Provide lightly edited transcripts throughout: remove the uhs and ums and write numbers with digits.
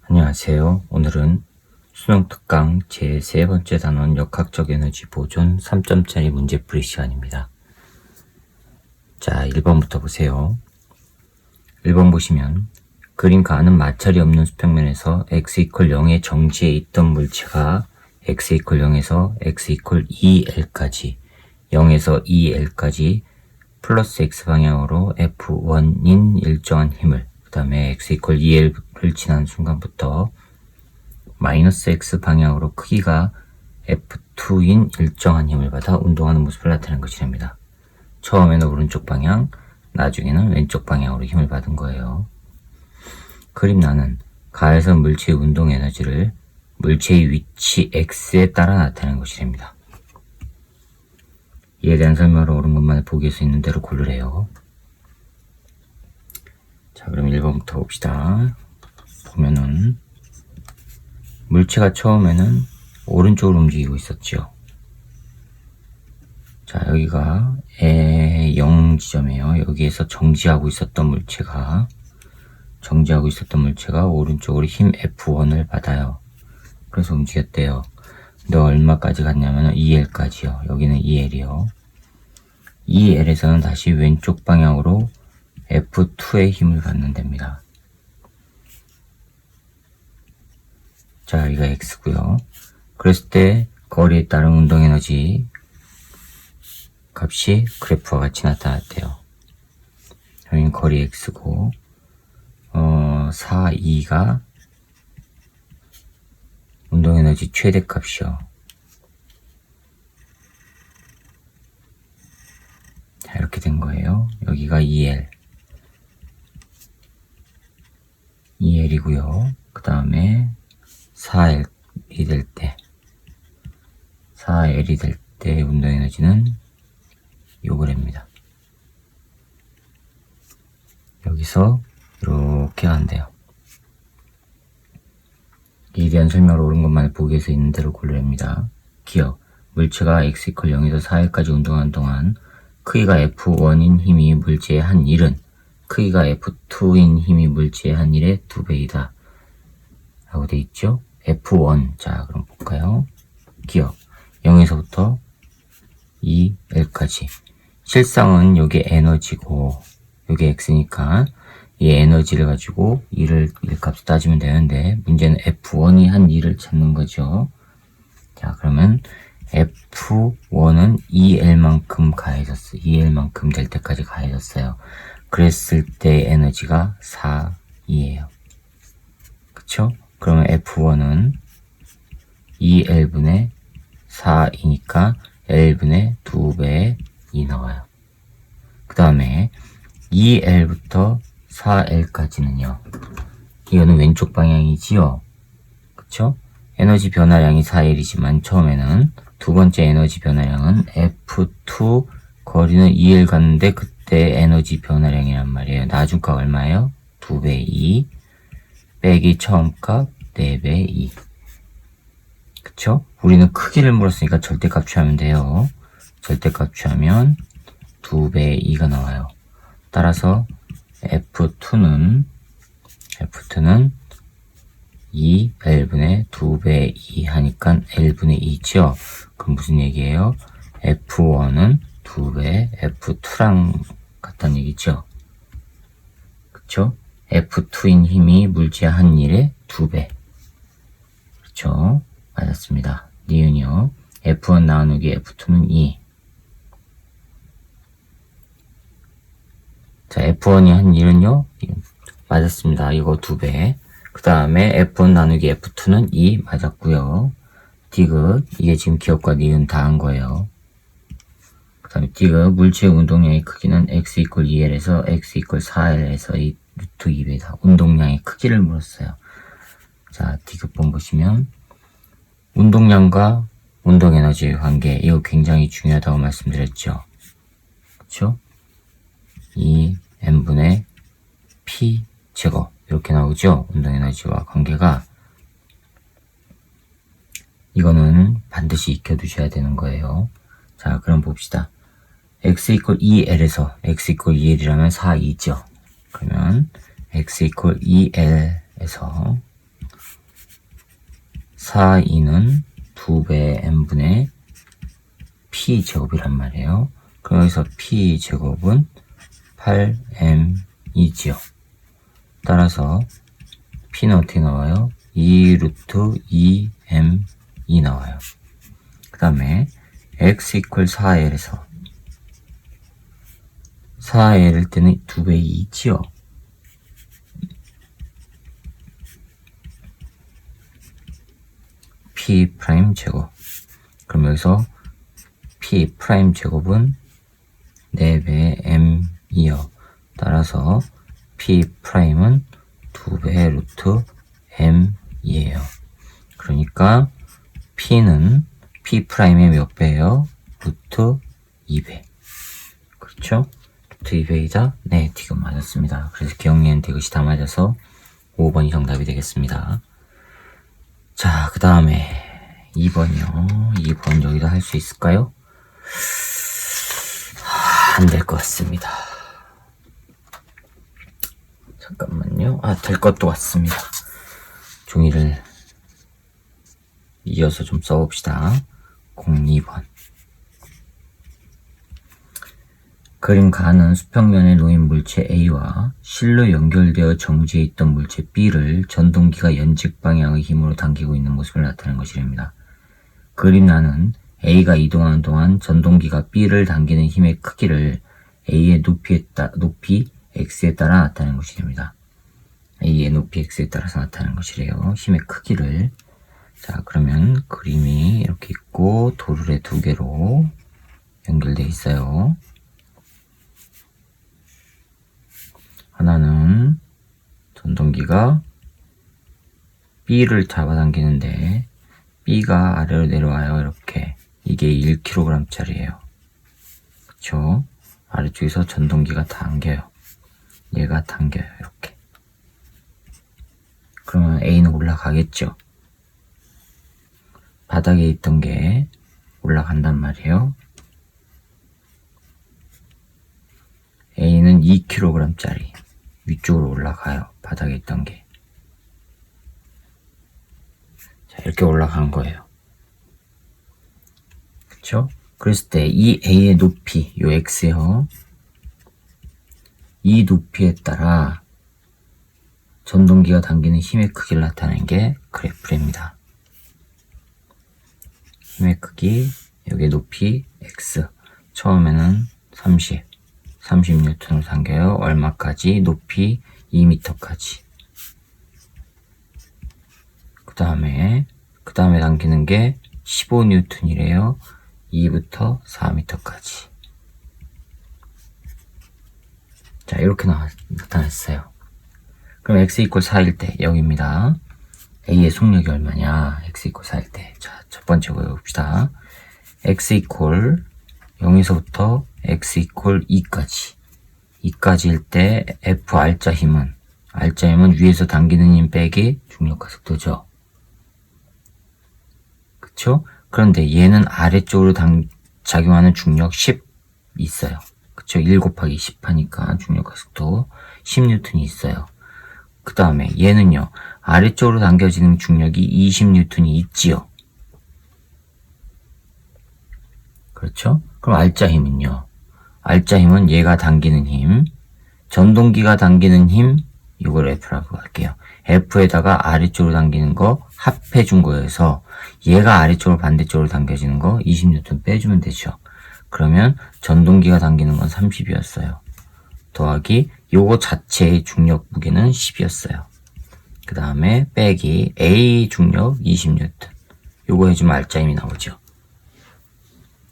안녕하세요. 오늘은 수능 특강 제3번째 단원 역학적 에너지 보존 3점짜리 문제풀이 시간입니다. 자, 1번부터 보세요. 1번 보시면 그림 가는 마찰이 없는 수평면에서 x = 0의 정지에 있던 물체가 x = 0에서 x = 2L까지 0에서 2L까지 플러스 x 방향으로 F1인 일정한 힘을 그 다음에 x = 2L을 지난 순간부터 마이너스 x 방향으로 크기가 F2인 일정한 힘을 받아 운동하는 모습을 나타내는 것이랍니다. 처음에는 오른쪽 방향, 나중에는 왼쪽 방향으로 힘을 받은 거예요. 그림란은 가에서 물체의 운동 에너지를 물체의 위치 x에 따라 나타내는 것이랍니다. 이에 대한 설명을 옳은 것만을 보기에서 있는 대로 고르래요. 자, 그럼 1번부터 봅시다. 보면은 물체가 처음에는 오른쪽으로 움직이고 있었죠. 자, 여기가 0 지점이에요. 여기에서 정지하고 있었던 물체가 오른쪽으로 힘 F1을 받아요. 그래서 움직였대요. 근데 얼마까지 갔냐면 2L까지요. 여기는 2L이요. 2L에서는 다시 왼쪽 방향으로 F2의 힘을 받는 됩니다. 자, 여기가 X고요. 그랬을 때 거리에 따른 운동에너지 값이 그래프와 같이 나타났대요. 여기는 거리 X고 4, 2가 운동에너지 최대값이요. 자, 이렇게 된 거예요. 여기가 2L이고요. 그 다음에 4L이 될 때 운동에너지는 요거랍니다. 여기서 이렇게 한대요. 이에 대한 설명을 옳은 것만을 보기에서 있는 대로 고르랍니다. 기억, 물체가 x = 0에서 4L까지 운동하는 동안 크기가 F1인 힘이 물체에 한 일은 크기가 F2인 힘이 물체에 한 일의 2배이다. 라고 돼 있죠? F1. 자, 그럼 볼까요? 기억, 0에서부터 2L까지. 실상은 요게 에너지고, 요게 X니까, 이 에너지를 가지고 일 값을 따지면 되는데, 문제는 F1이 한 일을 찾는 거죠. 자, 그러면 F1은 2L만큼 가해졌어요. 2L만큼 될 때까지 가해졌어요. 그랬을 때 에너지가 4이에요. 그쵸? 그러면 F1은 2L분의 4이니까 L분의 2배의 2 나와요. 그 다음에 2L부터 4L까지는요. 이거는 왼쪽 방향이지요. 그쵸? 에너지 변화량이 4L이지만 처음에는 두 번째 에너지 변화량은 F2 거리는 2L 갔는데 그때 에너지 변화량이란 말이에요. 나중값 얼마예요? 2배 2 빼기 처음값 4배 2. 그쵸? 우리는 크기를 물었으니까 절대값 취하면 돼요. 절대값 취하면 2배 2가 나와요. 따라서 F2는 2L분의 2배 2 하니까 L분의 2죠. 그럼 무슨 얘기예요? F1은 2배 F2랑 같다는 얘기죠. 그쵸? F2인 힘이 물체 한 일의 2배. 그렇죠? 맞았습니다. 니은이요. F1 나누기 F2는 2. 자, F1이 한 일은요? 맞았습니다. 이거 2배. 그 다음에 F1 나누기 F2는 2 맞았고요. 디귿, 이게 지금 기억과 니은 다 한 거예요. 그 다음에 디귿, 물체의 운동량의 크기는 x = 2L에서 x = 4L에서 이 루트 2배다. 운동량의 크기를 물었어요. 자, 디귿번 보시면 운동량과 운동에너지의 관계, 이거 굉장히 중요하다고 말씀드렸죠. 그쵸? 2n분의 p 제곱 이렇게 나오죠. 운동에너지와 관계가. 이거는 반드시 익혀두셔야 되는 거예요. 자, 그럼 봅시다. x = 2L에서 x = 2L이라면 4, 2죠. 그러면 x = 2L에서 4E는 2배 M분의 P제곱이란 말이에요. 그럼 여기서 P제곱은 8M이지요. 따라서 P는 어떻게 나와요? 2 루트 2M이 나와요. 그 다음에 X 이퀄 4L에서 4L일 때는 2배 2지요. P 프라임 제곱. 그럼 여기서 P 프라임 제곱은 4배 M이요. 따라서 P 프라임은 2배 루트 M이에요. 그러니까 P는 P 프라임의 몇 배예요? 루트 2배. 그렇죠? 루트 2배이다? 네, 디귿 맞았습니다. 그래서 기억니은 디귿이 다 맞아서 5번이 정답이 되겠습니다. 자, 그 다음에 2번이요. 2번 여기다 할 수 있을까요? 안 될 것 같습니다. 잠깐만요. 될 것도 같습니다. 종이를 이어서 좀 써봅시다. 02번. 그림 가는 수평면에 놓인 물체 A와 실로 연결되어 정지해 있던 물체 B를 전동기가 연직 방향의 힘으로 당기고 있는 모습을 나타내는 것이랍니다. 그림 나는 A가 이동하는 동안 전동기가 B를 당기는 힘의 크기를 A의 높이 X에 따라 나타내는 것이 됩니다. A의 높이 X에 따라서 나타내는 것이래요. 힘의 크기를. 자, 그러면 그림이 이렇게 있고 도르래 2개로 연결되어 있어요. 하나는 전동기가 B를 잡아당기는데 B가 아래로 내려와요. 이렇게. 이게 1kg 짜리예요. 그쵸? 아래쪽에서 전동기가 당겨요. 얘가 당겨요. 이렇게. 그러면 A는 올라가겠죠. 바닥에 있던 게 올라간단 말이에요. A는 2kg 짜리 위쪽으로 올라가요. 바닥에 있던 게. 자, 이렇게 올라간 거예요. 그쵸? 그랬을 때 이 A의 높이, 요 X요. 이 높이에 따라 전동기가 당기는 힘의 크기를 나타내는 게 그래프입니다. 힘의 크기, 여기 높이 X. 처음에는 30N으로 당겨요. 얼마까지? 높이 2m까지. 그 다음에 당기는 게 15N이래요. 2부터 4m까지. 자, 이렇게 나타났어요. 그럼 x 이퀄 4일 때 여기입니다. A의 속력이 얼마냐? x 이퀄 4일 때. 자, 첫 번째 보여봅시다. x 이퀄 0에서부터 x 이퀄 2까지. 2까지일 때 F R자 힘은 위에서 당기는 힘 빼기 중력과 속도죠. 그쵸? 그런데 얘는 아래쪽으로 작용하는 중력 10 있어요. 그쵸? 1 곱하기 10 하니까 중력과 속도 10N이 있어요. 그 다음에 얘는요, 아래쪽으로 당겨지는 중력이 20N이 있지요. 그렇죠? 그럼 R자 힘은요? R자 힘은 얘가 당기는 힘, 전동기가 당기는 힘, 이걸 F라고 할게요. F에다가 아래쪽으로 당기는 거 합해 준 거여서 얘가 아래쪽으로 반대쪽으로 당겨지는 거 20N 빼주면 되죠. 그러면 전동기가 당기는 건 30이었어요. 더하기 요거 자체의 중력 무게는 10이었어요. 그 다음에 빼기 A 중력 20N. 요거 해주면 R자 힘이 나오죠.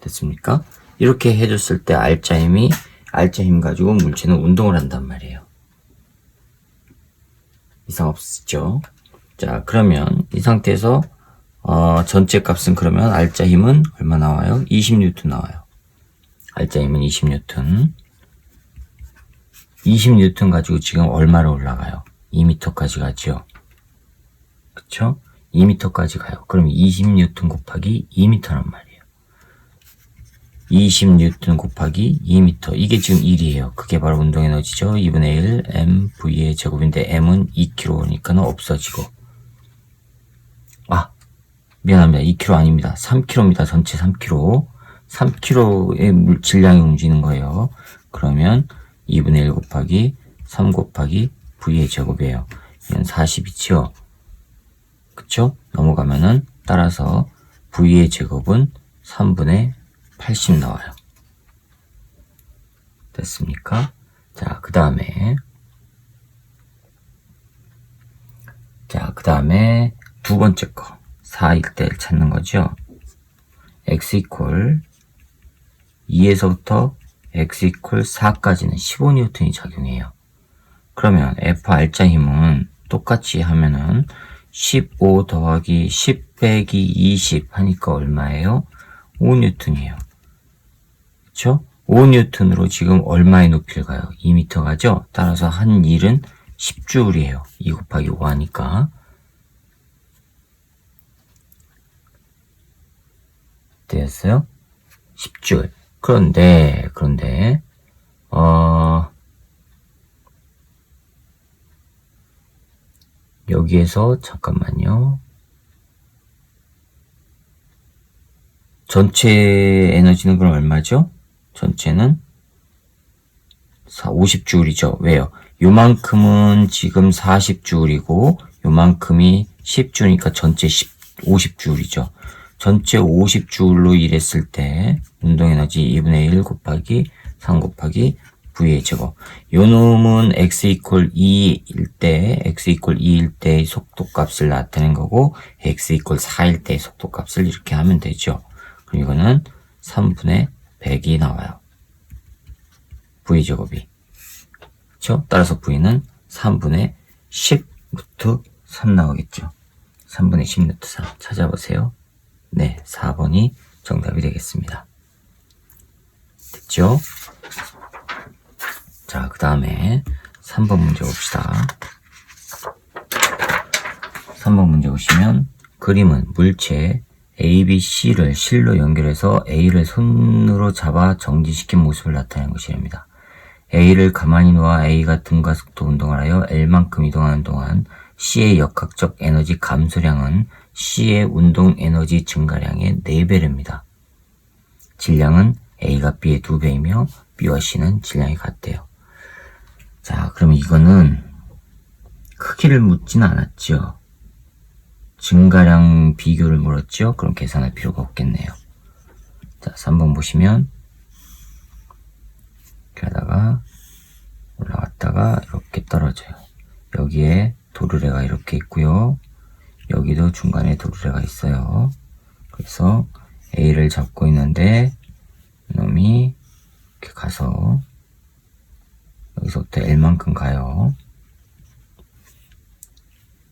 됐습니까? 이렇게 해줬을 때 R자 힘 가지고 물체는 운동을 한단 말이에요. 이상 없었죠? 자, 그러면 이 상태에서 전체 값은 그러면 R자 힘은 얼마 나와요? 20N 나와요. R자 힘은 20N. 20N 가지고 지금 얼마로 올라가요? 2m까지 가죠. 그쵸? 2m까지 가요. 그럼 20N 곱하기 2m란 말이에요. 20N 곱하기 2m. 이게 지금 1이에요. 그게 바로 운동 에너지죠. 2분의 1 mv의 제곱인데 m은 2kg니까 없어지고. 미안합니다. 2kg 아닙니다. 3kg입니다. 전체 3kg. 3kg의 질량이 움직이는 거예요. 그러면 2분의 1 곱하기 3 곱하기 V의 제곱이에요. 이건 40이죠. 그쵸? 넘어가면은 따라서 V의 제곱은 3분의 80 나와요. 됐습니까? 자, 그 다음에 두 번째 거 4일 때 찾는 거죠. x 이퀄 2에서부터 x 이퀄 4까지는 15N이 작용해요. 그러면 FR자 힘은 똑같이 하면은 15 더하기 10 빼기 20 하니까 얼마예요? 5N이에요. 그쵸? 5N으로 지금 얼마의 높이를 가요? 2m 가죠? 따라서 한 일은 10J이에요. 2 곱하기 5 하니까. 됐어요? 10J. 그런데, 여기에서, 잠깐만요. 전체 에너지는 그럼 얼마죠? 전체는 50J이죠. 왜요? 요만큼은 지금 40J이고, 요만큼이 10J니까 전체 50J이죠. 전체 50J로 일했을 때 운동에너지 2분의 1 곱하기 3 곱하기 V의 제곱. 요 놈은 x 이퀄 2일 때, x 이퀄 2일 때의 속도값을 나타낸 거고, x 이퀄 4일 때의 속도값을 이렇게 하면 되죠. 그럼 이거는 3분의 100이 나와요. V 제곱이. 그쵸? 따라서 V는 3분의 10 루트 3 나오겠죠. 3분의 10 루트 3 찾아보세요. 네, 4번이 정답이 되겠습니다. 됐죠? 자, 그 다음에 3번 문제 봅시다. 3번 문제 보시면 그림은 물체 A, B, C를 실로 연결해서 A를 손으로 잡아 정지시킨 모습을 나타내는 것이랍니다. A를 가만히 놓아 A가 등가 속도 운동을 하여 L만큼 이동하는 동안 C의 역학적 에너지 감소량은 C의 운동 에너지 증가량의 4배랍니다. 질량은 A가 B의 2배이며 B와 C는 질량이 같대요. 자, 그러면 이거는 크기를 묻지는 않았죠. 증가량 비교를 물었죠. 그럼 계산할 필요가 없겠네요. 자, 3번 보시면 이렇게 하다가 올라갔다가 이렇게 떨어져요. 여기에 도르래가 이렇게 있고요. 여기도 중간에 도르래가 있어요. 그래서 A를 잡고 있는데 이놈이 이렇게 가서 여기서부터 L만큼 가요.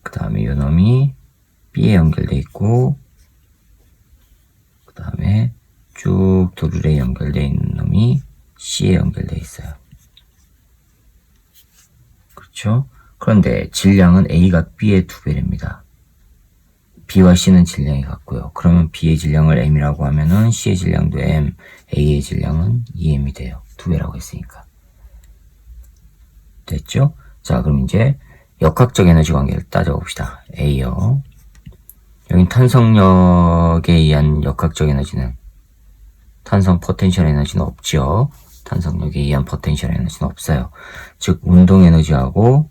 그 다음에 이놈이 B에 연결돼 있고 그 다음에 쭉 도르래에 연결돼 있는 놈이 C에 연결돼 있어요. 그렇죠? 그런데 질량은 A가 B의 2배랍니다. B와 C는 질량이 같고요. 그러면 B의 질량을 M이라고 하면은 C의 질량도 M, A의 질량은 2M이 돼요. 2배라고 했으니까. 됐죠? 자, 그럼 이제 역학적 에너지 관계를 따져봅시다. A요. 여긴 탄성력에 의한 역학적 에너지는 탄성 포텐셜 에너지는 없죠. 탄성력에 의한 포텐셜 에너지는 없어요. 즉 운동 에너지하고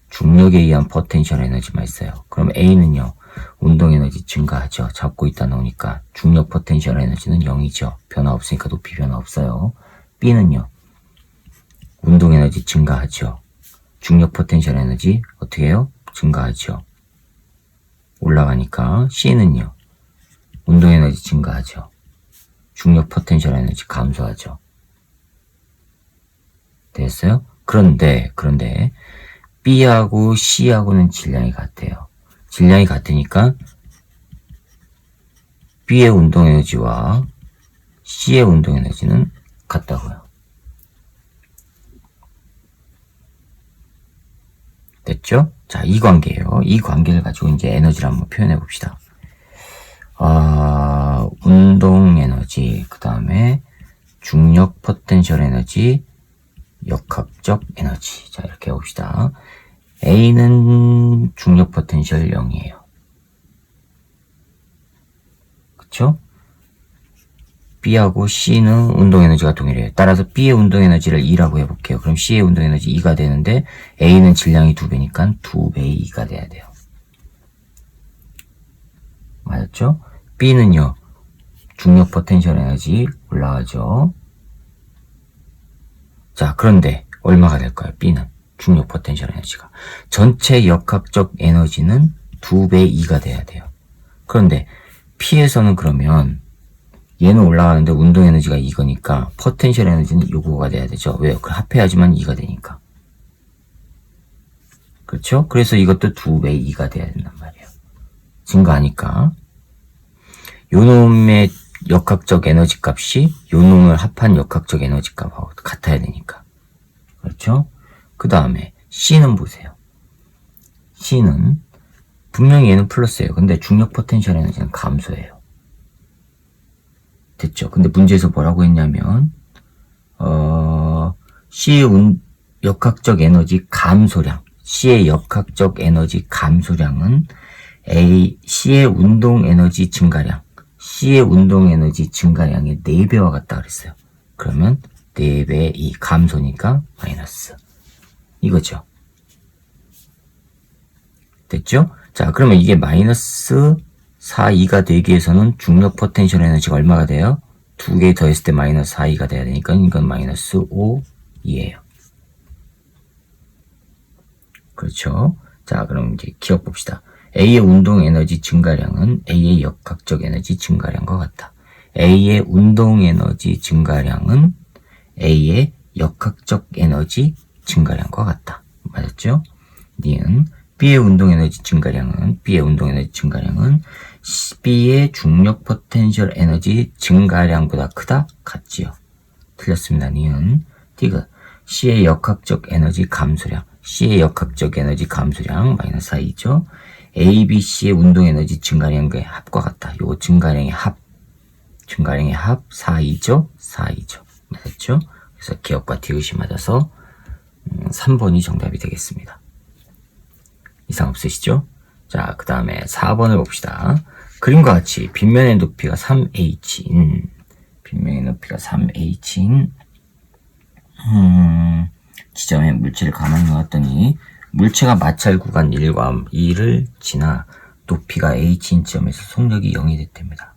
중력에 의한 포텐셜 에너지만 있어요. 그럼 A는요. 운동 에너지 증가하죠. 잡고 있다 놓으니까 중력 포텐셜 에너지는 0이죠. 변화 없으니까 높이 변화 없어요. B는요. 운동 에너지 증가하죠. 중력 포텐셜 에너지 어떻게 해요? 증가하죠. 올라가니까 C는요. 운동 에너지 증가하죠. 중력 포텐셜 에너지 감소하죠. 됐어요? 그런데 B하고 C하고는 질량이 같아요. 질량이 같으니까 B의 운동 에너지와 C의 운동 에너지는 같다고요. 됐죠? 자, 이 관계예요. 이 관계를 가지고 이제 에너지를 한번 표현해 봅시다. 운동 에너지, 그 다음에 중력 포텐셜 에너지, 역학적 에너지. 자, 이렇게 해봅시다. A는 중력 포텐셜 0이에요. 맞았죠? B하고 C는 운동에너지가 동일해요. 따라서 B의 운동에너지를 2라고 해볼게요. 그럼 C의 운동에너지 2가 되는데 A는 질량이 2배니까 2배의 2가 돼야 돼요. 맞았죠? B는요. 중력 포텐셜 에너지 올라가죠. 자, 그런데 얼마가 될까요? B는 중력 포텐셜 에너지가. 전체 역학적 에너지는 2배 2가 돼야 돼요. 그런데 P에서는 그러면 얘는 올라가는데 운동 에너지가 이거니까 포텐셜 에너지는 요거가 돼야 되죠. 왜요? 그 합해야지만 2가 되니까. 그렇죠? 그래서 이것도 2배 2가 돼야 된단 말이에요. 증가하니까. 요 놈의 역학적 에너지 값이 요 놈을 합한 역학적 에너지 값하고 같아야 되니까. 그렇죠? 그 다음에 C는 보세요. C는 분명히 얘는 플러스예요. 근데 중력 포텐셜 에너지는 감소예요. 됐죠? 근데 문제에서 뭐라고 했냐면 C의 역학적 에너지 감소량, C의 역학적 에너지 감소량은 C의 운동 에너지 증가량, C의 운동 에너지 증가량의 4배와 같다 그랬어요. 그러면 4배 이 감소니까 마이너스. 이거죠. 됐죠? 자, 그러면 이게 마이너스 4, 2가 되기 위해서는 중력 포텐셜 에너지가 얼마가 돼요? 2개 더했을 때 마이너스 4, 2가 돼야 되니까 이건 마이너스 5, 2예요. 그렇죠? 자, 그럼 이제 기억 봅시다. A의 운동 에너지 증가량은 A의 역학적 에너지 증가량과 같다. A의 운동 에너지 증가량은 A의 역학적 에너지 증가량과 같다. 맞았죠? 니은 B의 운동 에너지 증가량은 B의 중력 포텐셜 에너지 증가량보다 크다? 같지요. 틀렸습니다. 니은 디귿 C의 역학적 에너지 감소량, C의 역학적 에너지 감소량 마이너스 4이죠. A, B, C의 운동 에너지 증가량의 합과 같다. 요거 증가량의 합 4이죠. 4이죠. 맞았죠? 그래서 기억과 디귿이 맞아서 3번이 정답이 되겠습니다. 이상 없으시죠? 자, 그 다음에 4번을 봅시다. 그림과 같이 빗면의 높이가 3h인 지점에 물체를 가만히 놓았더니 물체가 마찰 구간 1과 2를 지나 높이가 h인 지점에서 속력이 0이 됐답니다.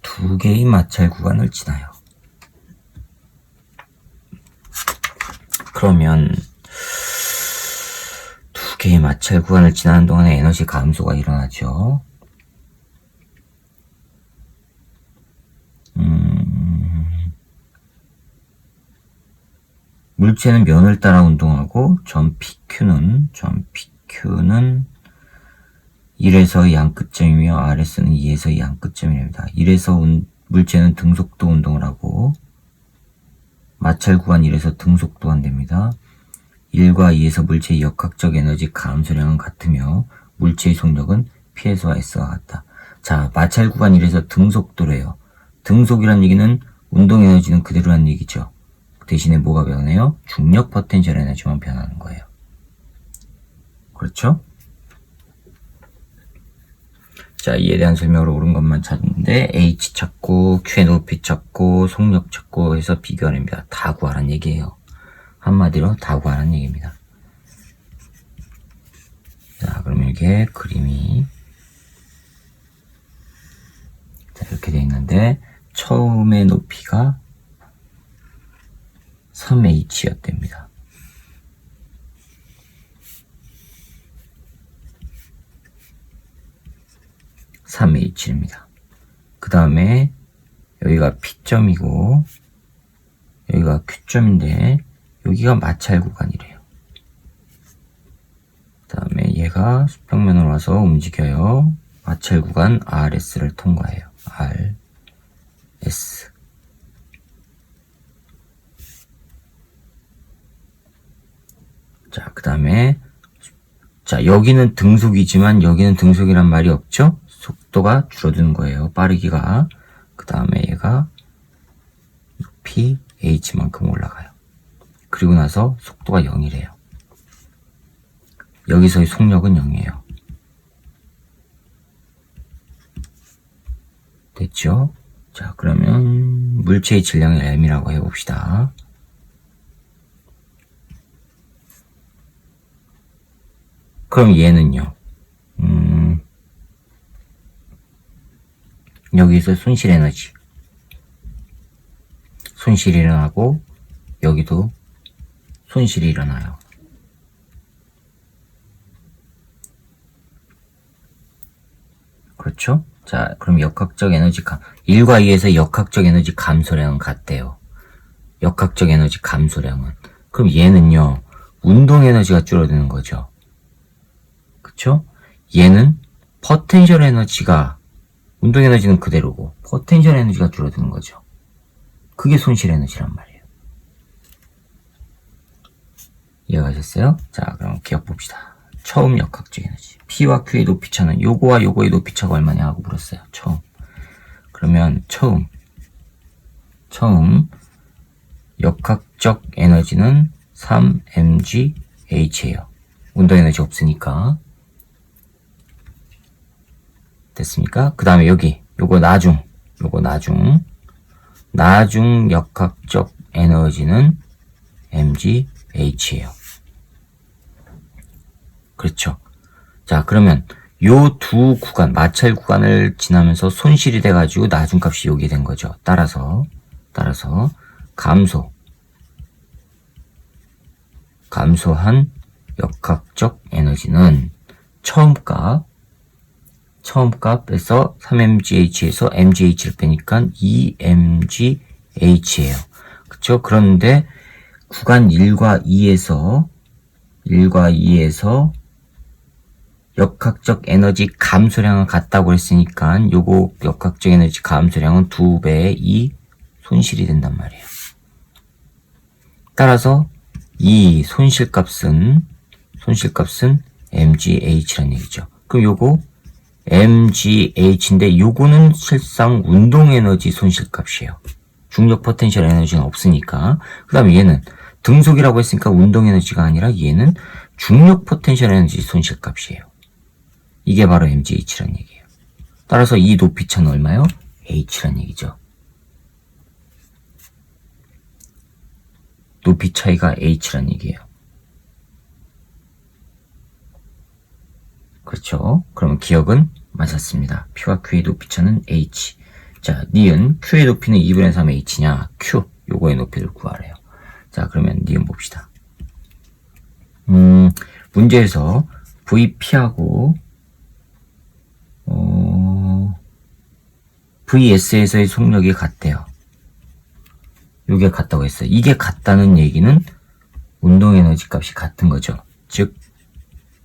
두 개의 마찰 구간을 지나요. 그러면 두 개의 마찰 구간을 지나는 동안에 에너지 감소가 일어나죠. 물체는 면을 따라 운동하고 점 PQ는 1에서 양 끝점이며 RS는 2에서 양 끝점입니다. 1에서 물체는 등속도 운동을 하고 마찰 구간 1에서 등속도 한답니다. 1과 2에서 물체의 역학적 에너지 감소량은 같으며 물체의 속력은 P에서와 S와 같다. 자, 마찰 구간 1에서 등속도래요. 등속이란 얘기는 운동 에너지는 그대로란 얘기죠. 대신에 뭐가 변해요? 중력 포텐셜 에너지만 변하는 거예요. 그렇죠? 자, 이에 대한 설명으로 옳은 것만 찾는데 H 찾고 Q의 높이 찾고 속력 찾고 해서 비교하랍니다. 다 구하란 얘기예요. 한마디로 다 구하란 얘기입니다. 자, 그러면 이게 그림이 자, 이렇게 되어 있는데 처음에 높이가 3h였답니다. 그 다음에 여기가 P점이고 여기가 Q점인데 여기가 마찰 구간이래요. 그 다음에 얘가 수평면으로 와서 움직여요. 마찰 구간 RS를 통과해요. RS. 자, 그 다음에 자, 여기는 등속이지만 여기는 등속이란 말이 없죠? 속도가 줄어드는 거예요. 빠르기가. 그 다음에 얘가 높이 h만큼 올라가요. 그리고 나서 속도가 0이래요. 여기서의 속력은 0이에요. 됐죠? 자, 그러면 물체의 질량을 m이라고 해봅시다. 그럼 얘는요, 여기서 손실 에너지. 손실이 일어나고, 여기도 손실이 일어나요. 그렇죠? 자, 그럼 역학적 에너지 1과 2에서 역학적 에너지 감소량은 같대요. 역학적 에너지 감소량은. 그럼 얘는요, 운동 에너지가 줄어드는 거죠. 그쵸? 얘는 포텐셜 에너지가, 운동 에너지는 그대로고, 포텐셜 에너지가 줄어드는 거죠. 그게 손실 에너지란 말이에요. 이해가셨어요? 자, 그럼 기억 봅시다. 처음 역학적 에너지. P와 Q의 높이차는 요거와 요거의 높이차가 얼마냐 하고 물었어요. 처음. 그러면 처음 역학적 에너지는 3mgH예요. 운동 에너지 없으니까. 됐습니까? 그 다음에 여기 요거 나중 역학적 에너지는 mgH예요. 그렇죠. 자, 그러면 요 두 구간, 마찰 구간을 지나면서 손실이 돼가지고 나중값이 여기 된 거죠. 따라서 감소한 역학적 에너지는 처음 값에서 3mgh에서 mgh를 빼니까 2mgh예요. 그쵸? 그런데 구간 1과 2에서 역학적 에너지 감소량은 같다고 했으니까 요거 역학적 에너지 감소량은 2배의 2 손실이 된단 말이에요. 따라서 이 손실값은 mgH란 얘기죠. 그럼 요거 mgH인데 요거는 실상 운동 에너지 손실값이에요. 중력 포텐셜 에너지는 없으니까. 그 다음에 얘는 등속이라고 했으니까 운동 에너지가 아니라 얘는 중력 포텐셜 에너지 손실값이에요. 이게 바로 mgH란 얘기예요. 따라서 이 높이차는 얼마요? h란 얘기죠. 높이 차이가 h란 얘기예요. 그렇죠? 그러면 기억은 맞았습니다. P와 Q의 높이차는 h. 자, 니은 Q의 높이는 2분의 3 h냐? Q. 요거의 높이를 구하래요. 자, 그러면 니은 봅시다. 문제에서 VP하고 VS에서의 속력이 같대요. 요게 같다고 했어요. 이게 같다는 얘기는 운동 에너지 값이 같은 거죠. 즉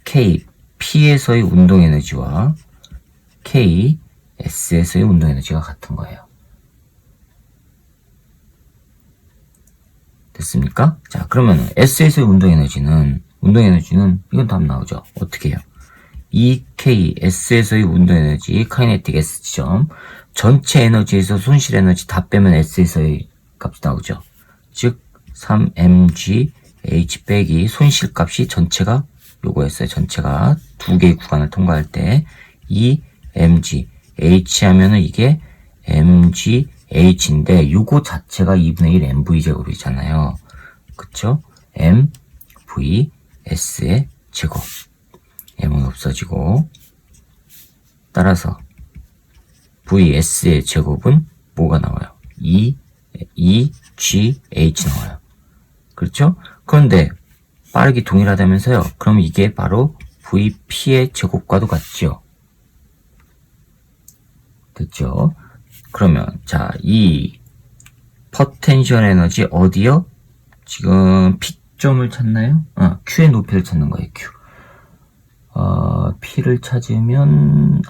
K, P에서의 운동 에너지와 K, S에서의 운동 에너지가 같은 거예요. 됐습니까? 자, 그러면 S에서의 운동 에너지는 이건 답 나오죠. 어떻게 해요? EK, S에서의 운동 에너지, 카이네틱 S 지점, 전체 에너지에서 손실 에너지 다 빼면 S에서의 값이 나오죠. 즉 3mg H 빼기 손실 값이 전체가 요거였어요. 전체가 두 개의 구간을 통과할 때 2mg H 하면은 이게 mg H인데 요거 자체가 2분의 1 mv 제곱이잖아요. 그쵸? mv s의 제곱. m은 없어지고 따라서 vs의 제곱은 뭐가 나와요? 2gh 나와요. 그렇죠? 그런데 빠르기 동일하다면서요. 그럼 이게 바로 vp의 제곱과도 같죠? 됐죠? 그러면 자, 이 포텐셜 에너지 어디요? 지금 P점을 찾나요? Q의 높이를 찾는 거예요. Q. P를 찾으면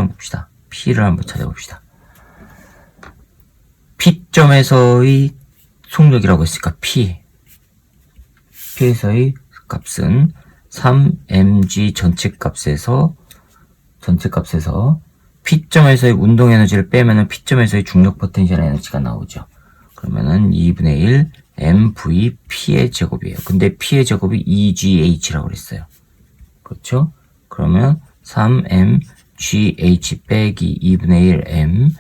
봅시다. P를 한번 찾아봅시다. P점에서의 속력이라고 했으니까 P에서의 값은 3mg 전체 값에서 P점에서의 운동 에너지를 빼면은 P점에서의 중력 포텐셜 에너지가 나오죠. 그러면은 2분의 1 mv P의 제곱이에요. 근데 P의 제곱이 2GH라고 그랬어요. 그렇죠? 그러면 3mg GH 빼기 2분의 1 M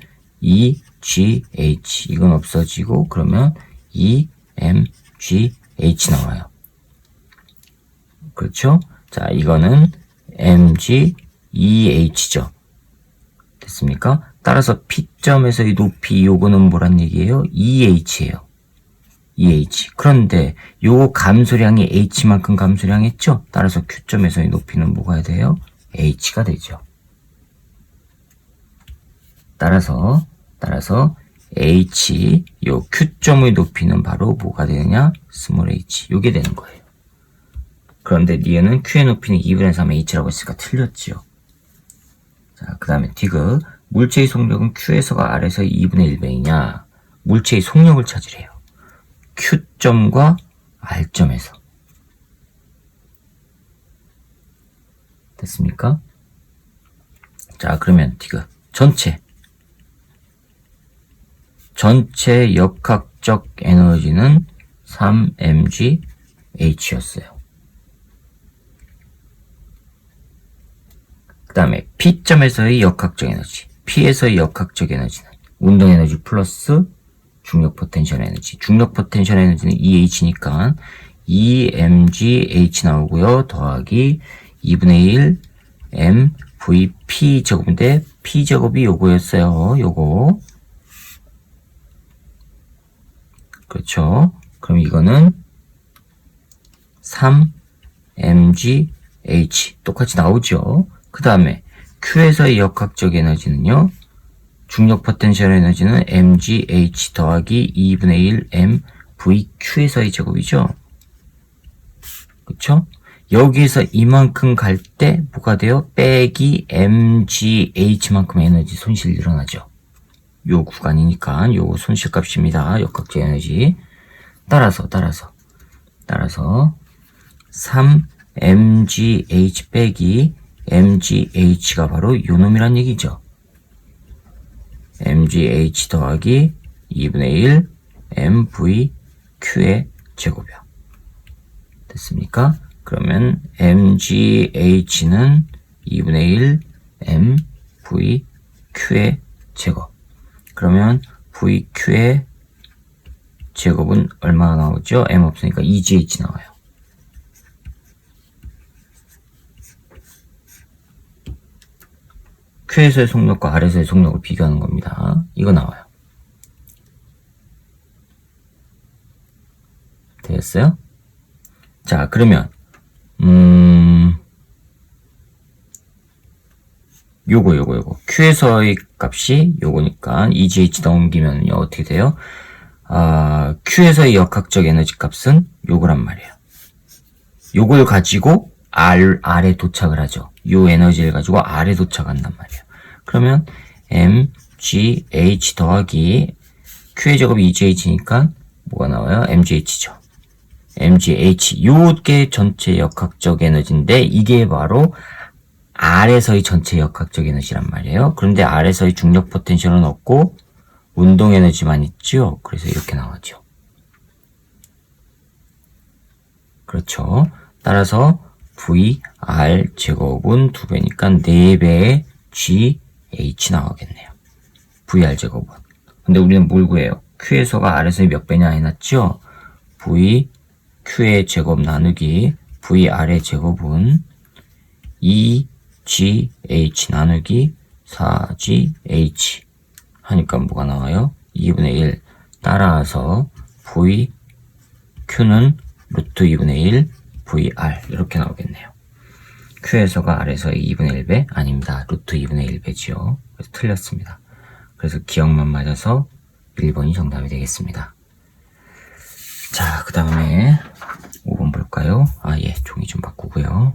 EGH 이건 없어지고 그러면 EMGH 나와요. 그렇죠? 자, 이거는 MGEH죠. 됐습니까? 따라서 P점에서의 높이 요거는 뭐란 얘기예요? EH예요. EH. 그런데 요 감소량이 H만큼 감소량했죠? 따라서 Q점에서의 높이는 뭐가 돼요? H가 되죠. 따라서 H, 요 Q점의 높이는 바로 뭐가 되느냐? 스몰 h. 요게 되는 거예요. 그런데 니은은 Q의 높이는 2분의 3 H라고 했으니까 틀렸죠. 자, 그 다음에 디귿. 물체의 속력은 Q에서가 R에서의 2분의 1배이냐? 물체의 속력을 찾으래요. Q점과 R점에서. 됐습니까? 자, 그러면 디귿. 전체 역학적 에너지는 3mgH였어요. 그 다음에 P점에서의 역학적 에너지, P에서의 역학적 에너지는 운동 에너지 플러스 중력 포텐셜 에너지. 중력 포텐셜 에너지는 EH니까 EMGH 나오고요. 더하기 2분의 1 MVP 제곱인데 P 제곱이 요거였어요. 요거. 그렇죠. 그럼 이거는 3mgH 똑같이 나오죠. 그 다음에 Q에서의 역학적 에너지는요. 중력 포텐셜 에너지는 mgh 더하기 2분의 1 mvq에서의 제곱이죠. 그쵸? 여기에서 이만큼 갈 때 뭐가 돼요? 빼기 mgh만큼 에너지 손실이 일어나죠. 요 구간이니까 요 손실값입니다. 역학적 에너지. 따라서 3mgh 빼기 mgh가 바로 요 놈이란 얘기죠. mgh 더하기 2분의 1 mvq의 제곱이요. 됐습니까? 그러면 mgh는 2분의 1 mvq의 제곱. 그러면 vq의 제곱은 얼마나 나오죠? m 없으니까 2gh 나와요. Q에서의 속력과 R에서의 속력을 비교하는 겁니다. 이거 나와요. 되겠어요? 자, 그러면 요거 Q에서의 값이 요거니까 EGH 넘기면요 어떻게 돼요? Q에서의 역학적 에너지 값은 요거란 말이에요. 요걸 가지고 R에 도착을 하죠. 요 에너지를 가지고 R에 도착한단 말이에요. 그러면 mgh 더하기 Q의 제곱이 EGH니까 뭐가 나와요? mgh죠. mgh 요게 전체 역학적 에너지인데 이게 바로 R에서의 전체 역학적 에너지란 말이에요. 그런데 R에서의 중력 포텐셜은 없고 운동 에너지만 있죠. 그래서 이렇게 나오죠. 그렇죠. 따라서 VR 제곱은 2배니까 4배의 GH 나오겠네요. VR 제곱은. 근데 우리는 뭘 구해요? Q에서가 R에서의 몇 배냐 해놨죠? VQ의 제곱 나누기 VR의 제곱은 2GH 나누기 4GH 하니까 뭐가 나와요? 2분의 1 따라서 VQ는 루트 2분의 1 VR 이렇게 나오겠네요. Q에서가 R에서의 2분의 1배? 아닙니다. 루트 2분의 1배지요. 그래서 틀렸습니다. 그래서 기억만 맞아서 1번이 정답이 되겠습니다. 자, 그 다음에 5번 볼까요? 예, 종이 좀 바꾸고요.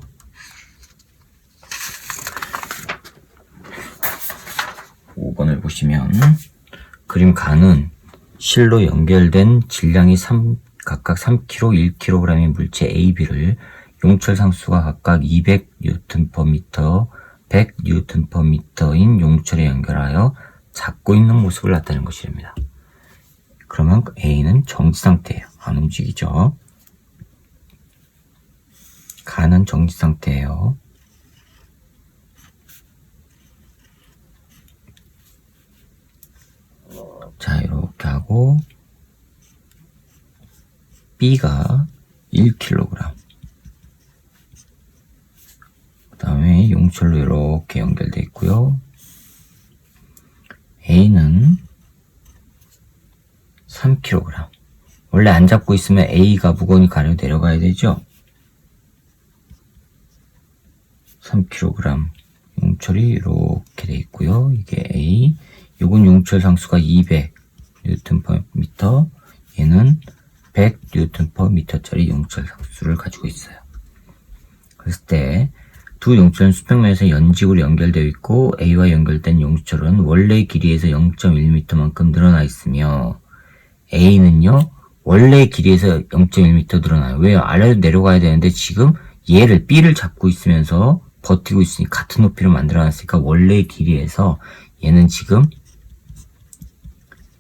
(5번을) 보시면 그림 가는 실로 연결된 질량이 각각 3kg, 1kg의 물체 A, B를 용철 상수가 각각 200Nm, 100Nm인 용철에 연결하여 잡고 있는 모습을 나타내는 것입니다. 그러면 A는 정지 상태예요. 안 움직이죠. 가는 정지 상태예요. 자, 이렇게 하고 B가 1kg. 그 다음에 용철로 이렇게 연결되어 있고요. A는 3kg. 원래 안 잡고 있으면 A가 무거우니 가려 내려가야 되죠. 3kg 용철이 이렇게 되어 있고요. 이게 A. 요건 용철 상수가 200Nm, 얘는 100Nm 용철 상수를 가지고 있어요. 그랬을 때 두 용철은 수평면에서 연직으로 연결되어 있고 A와 연결된 용철은 원래 길이에서 0.1m만큼 늘어나 있으며 A는요 원래 길이에서 0.1m 늘어나요. 왜요? 아래로 내려가야 되는데 지금 얘를 B를 잡고 있으면서 버티고 있으니 같은 높이로 만들어놨으니까 원래 길이에서 얘는 지금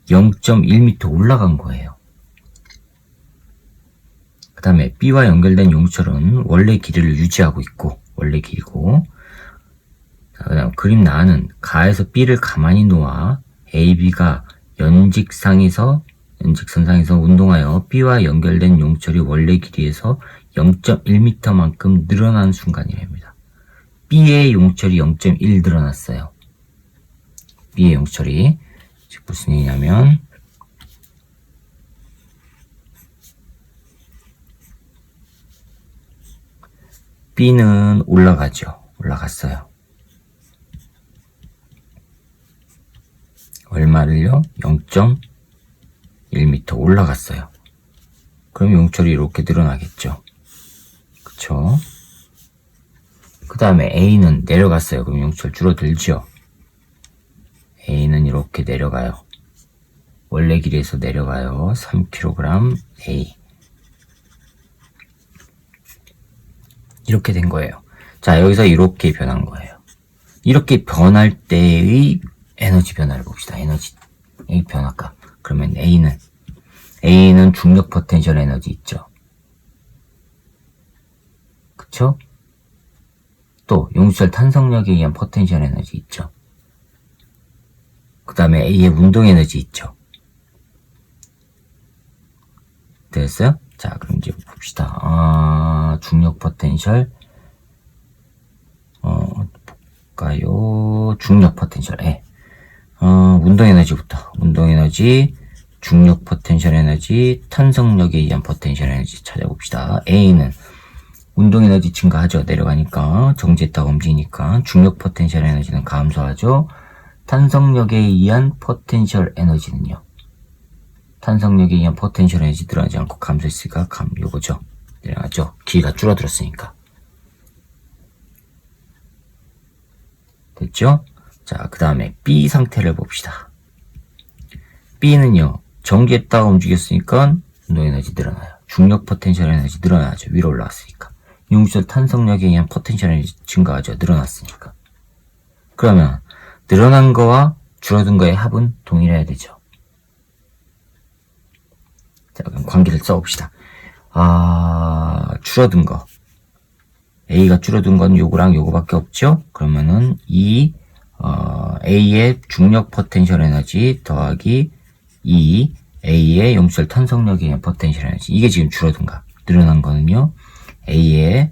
0.1m 올라간 거예요. 그 다음에 B와 연결된 용철은 원래 길이를 유지하고 있고 원래 길이고, 그 다음 그림 나는 가에서 B를 가만히 놓아 AB가 연직선상에서 운동하여 B와 연결된 용철이 원래 길이에서 0.1m만큼 늘어난 순간이랍니다. B의 용철이 0.1 늘어났어요. B의 용철이 즉 무슨 얘기냐면 B는 올라갔어요. 얼마를요? 0.1m 올라갔어요. 그럼 용철이 이렇게 늘어나겠죠. 그쵸? 그 다음에 A는 내려갔어요. 그럼 용철 줄어들죠. A는 이렇게 내려가요. 원래 길이에서 내려가요. 3kg A. 이렇게 된 거예요. 자, 여기서 이렇게 변한 거예요. 이렇게 변할 때의 에너지 변화를 봅시다. 에너지 변화값. 그러면 A는 중력 포텐셜 에너지 있죠. 그쵸? 또 용철 탄성력에 의한 포텐셜 에너지 있죠. 그 다음에 A의 운동 에너지 있죠. 됐어요? 자, 그럼 이제 봅시다. 중력 포텐셜, 볼까요? 중력 포텐셜, 운동 에너지부터. 운동 에너지, 중력 포텐셜 에너지, 탄성력에 의한 포텐셜 에너지 찾아봅시다. A는 운동 에너지 증가하죠. 내려가니까, 정지했다가 움직이니까. 중력 포텐셜 에너지는 감소하죠. 탄성력에 의한 포텐셜 에너지는요. 탄성력에 의한 포텐셜 에너지 늘어나지 않고 감소했으니까 요거죠. 내려가죠. 길이가 줄어들었으니까. 됐죠? 자, 그 다음에 B 상태를 봅시다. B는요, 정지했다가 움직였으니까 운동 에너지 늘어나요. 중력 포텐셜 에너지 늘어나죠. 위로 올라왔으니까. 용철 탄성력에 의한 포텐셜 에너지 증가하죠. 늘어났으니까. 그러면 늘어난 거와 줄어든 거의 합은 동일해야 되죠. 자, 그럼 관계를 써봅시다. 줄어든 거. A가 줄어든 건 요거랑 요거밖에 없죠? 그러면은 A의 중력 포텐셜 에너지 더하기 A의 용철 탄성력에 의한 포텐셜 에너지. 이게 지금 줄어든가. 늘어난 거는요, A의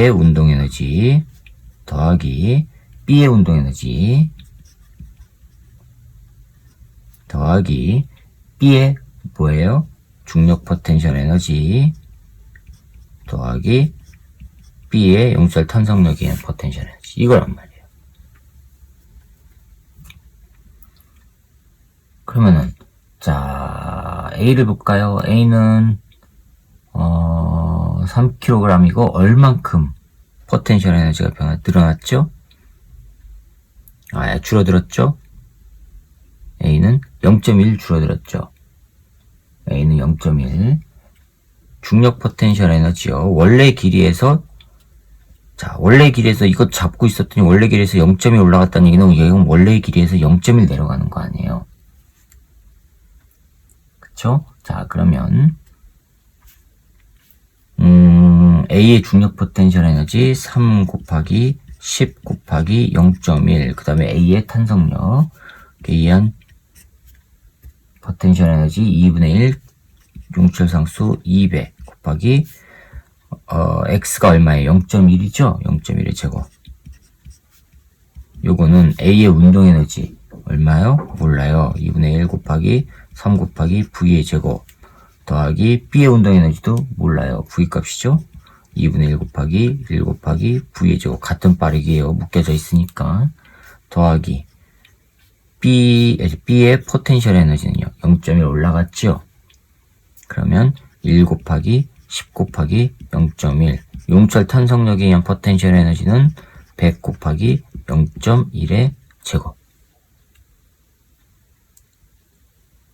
운동 에너지 더하기 B의 운동 에너지 더하기 B의 뭐예요? 중력 포텐셜 에너지 더하기 B의 용철 탄성력에 의한 포텐셜 에너지. 이거란 말이에요. 그러면은 자, A를 볼까요? A는 3kg이고 얼만큼 포텐셜 에너지가 늘어났죠? 줄어들었죠? A는 0.1 줄어들었죠. A는 0.1. 중력 포텐셜 에너지요. 원래 길이에서 이것 잡고 있었더니 원래 길이에서 0.1 올라갔다는 얘기는 이건 원래 길이에서 0.1 내려가는 거 아니에요. 그쵸? 자, 그러면 A의 중력 포텐셜 에너지 3 곱하기 10 곱하기 0.1. 그 다음에 A의 탄성력 의한 포텐셜 에너지 2분의 1 용출상수 200 곱하기 x가 얼마예요? 0.1이죠? 0.1의 제곱. 요거는 A의 운동 에너지 얼마요? 몰라요. 2분의 1 곱하기 3 곱하기 V의 제곱 더하기 B의 운동 에너지도 몰라요. V 값이죠? 2분의 1 곱하기 1 곱하기 V의 제곱. 같은 빠르기예요. 묶여져 있으니까. 더하기 B의 포텐셜 에너지는요. 0.1 올라갔죠? 그러면 1 곱하기 10 곱하기 0.1 용철 탄성력에 의한 포텐셜 에너지는 100 곱하기 0.1의 제곱.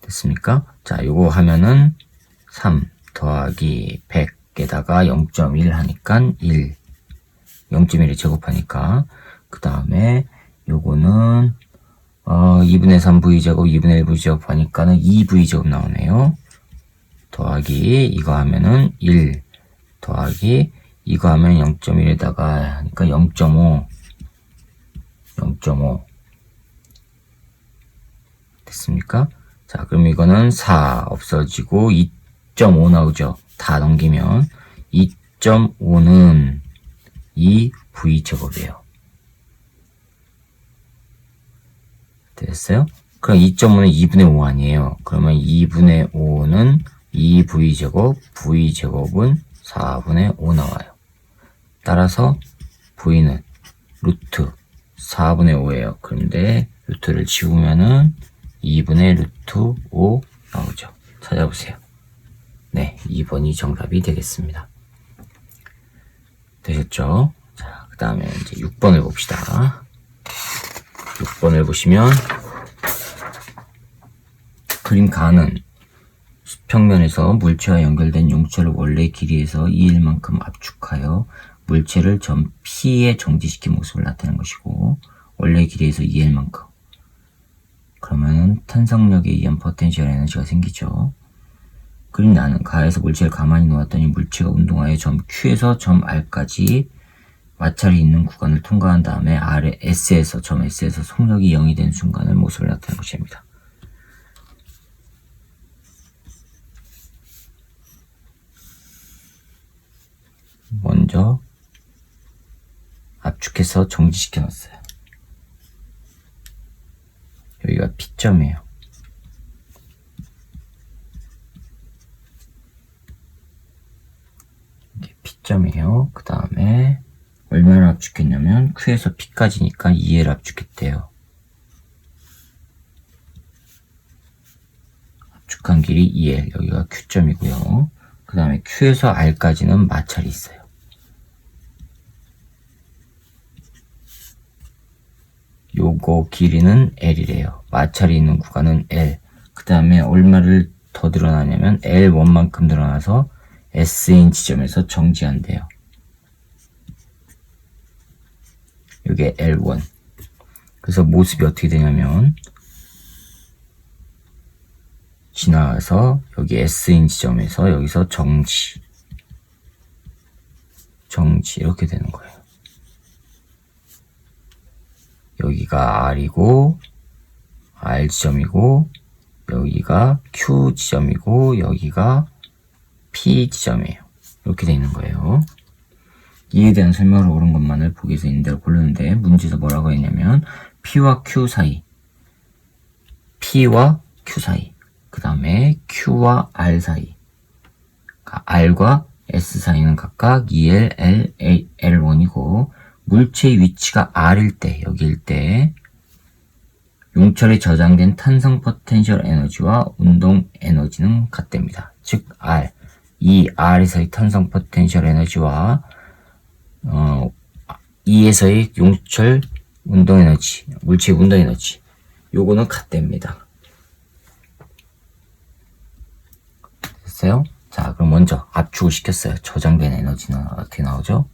됐습니까? 자, 요거 하면은 3 더하기 100에다가 0.1 하니까 1. 0.1을 제곱하니까. 그 다음에 요거는 2분의 3 V제곱, 2분의 1 V제곱 하니까는 2V제곱 나오네요. 더하기 이거 하면은 1 더하기 이거 하면 0.1에다가 하니까 0.5 됐습니까? 자, 그럼 이거는 4 없어지고 2.5 나오죠. 다 넘기면 2.5는 2V제곱이에요. 됐어요? 그럼 2.5는 2분의 5 아니에요. 그러면 2분의 5는 2V제곱, V제곱은 4분의 5 나와요. 따라서 V는 루트 4분의 5예요. 그런데 루트를 지우면은 2분의 루트 5 나오죠. 찾아보세요. 네, 2번이 정답이 되겠습니다. 되셨죠? 자, 그 다음에 이제 6번을 봅시다. 6번을 보시면 그림 가는 수평면에서 물체와 연결된 용체를 원래 길이에서 2일만큼 압축하여 물체를 점 P에 정지시킨 모습을 나타내는 것이고 원래 길이에서 2일만큼 그러면 탄성력에 의한 포텐셜 에너지가 생기죠. 그림 나는 가에서 물체를 가만히 놓았더니 물체가 운동하여 점 Q에서 점 R까지 마찰이 있는 구간을 통과한 다음에 점 S에서 속력이 0이 된 순간을 모습을 나타내는 것입니다. 먼저 압축해서 정지시켜 놨어요. 여기가 P점이에요. 이게 P점이에요. 그 다음에 얼마나 압축했냐면 Q에서 P까지니까 2L 압축했대요. 압축한 길이 2L, 여기가 Q점이고요. 그 다음에 Q에서 R까지는 마찰이 있어요. 요거 길이는 L이래요. 마찰이 있는 구간은 L. 그 다음에 얼마를 더 늘어나냐면 L1만큼 늘어나서 S인 지점에서 정지한대요. 요게 L1. 그래서 모습이 어떻게 되냐면 지나가서 여기 S인 지점에서 여기서 정지 이렇게 되는 거예요. 여기가 R이고 R 지점이고 여기가 Q 지점이고 여기가 P 지점이에요. 이렇게 되어 있는 거예요. 이에 대한 설명을 옳은 것만을 보기 위해서 있는 대로 고르는데 문제에서 뭐라고 했냐면 P와 Q 사이 그 다음에 Q와 R 사이 R과 S 사이는 각각 2L, L1이고 물체의 위치가 R일 때, 여기일 때 용철에 저장된 탄성 포텐셜 에너지와 운동 에너지는 같답니다. 즉 R, 이 R에서의 탄성 포텐셜 에너지와 E에서의 용철 운동 에너지, 물체의 운동 에너지 요거는 같답니다. 됐어요? 자, 그럼 먼저 압축을 시켰어요. 저장된 에너지는 어떻게 나오죠?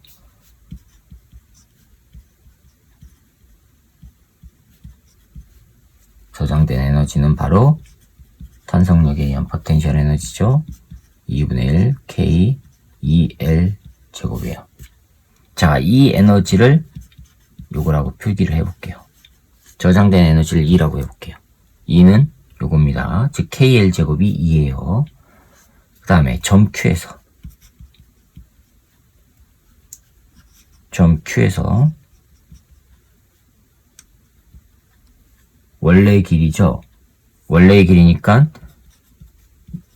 저장된 에너지는 바로 탄성력에 의한 포텐셜 에너지죠. 2분의 1 K 2L 제곱이에요. 자, 이 에너지를 요거라고 표기를 해볼게요. 저장된 에너지를 E라고 해볼게요. 2는 요겁니다. 즉 KL 제곱이 2예요. 그 다음에 점 Q에서 원래 길이죠. 원래의 길이니까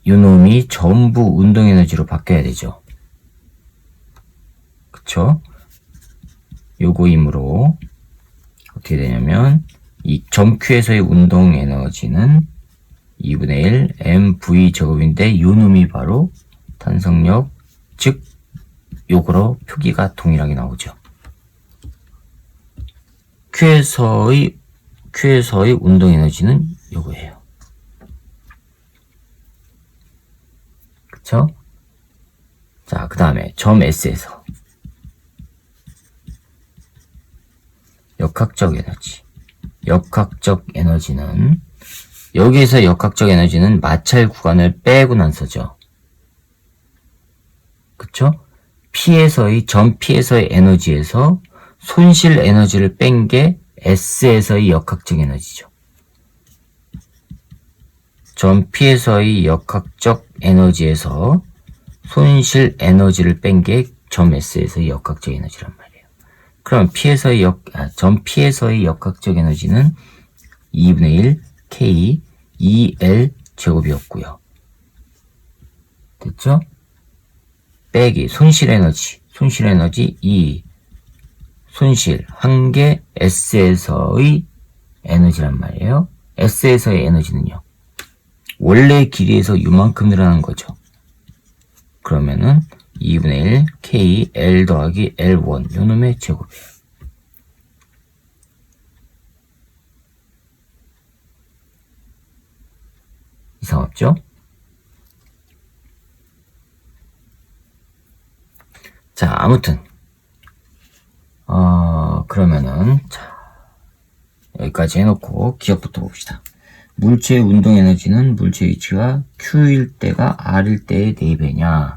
요놈이 전부 운동에너지로 바뀌어야 되죠. 그쵸? 요거이므로 어떻게 되냐면 이 점 Q에서의 운동에너지는 2분의 1 mv 제곱인데 요놈이 바로 탄성력, 즉 요거로 표기가 동일하게 나오죠. Q에서의 운동에너지는 요거예요. 그쵸? 자, 그 다음에 점 S에서 역학적 에너지는 여기에서 역학적 에너지는 마찰 구간을 빼고 나서죠. 그쵸? 점 P에서의 에너지에서 손실 에너지를 뺀 게 S에서의 역학적 에너지죠. 점 P에서의 역학적 에너지에서 손실 에너지를 뺀 게 점 S에서의 역학적 에너지란 말이에요. 그럼 점 P에서의 역학적 에너지는 2분의 1 K 2L 제곱이었고요. 됐죠? 빼기 손실 에너지 2 손실 한 개 S에서의 에너지란 말이에요. S에서의 에너지는요. 원래 길이에서 요만큼 늘어난 거죠. 그러면은 2분의 1 K L 더하기 L1 요놈의 제곱이에요. 이상 없죠? 자, 아무튼 그러면은 자, 여기까지 해놓고 기억부터 봅시다. 물체의 운동 에너지는 물체 위치가 Q일 때가 R일 때의 4배냐?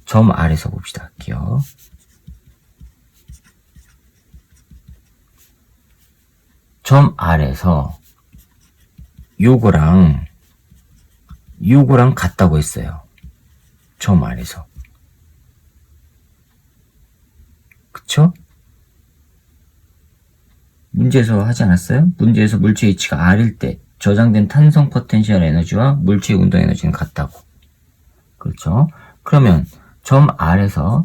점 R에서 봅시다. 기억. 점 R에서 요거랑 같다고 했어요. 점 R에서. 그쵸? 문제에서 하지 않았어요? 문제에서 물체 위치가 R일 때 저장된 탄성 포텐셜 에너지와 물체의 운동 에너지는 같다고. 그렇죠? 그러면 점 R에서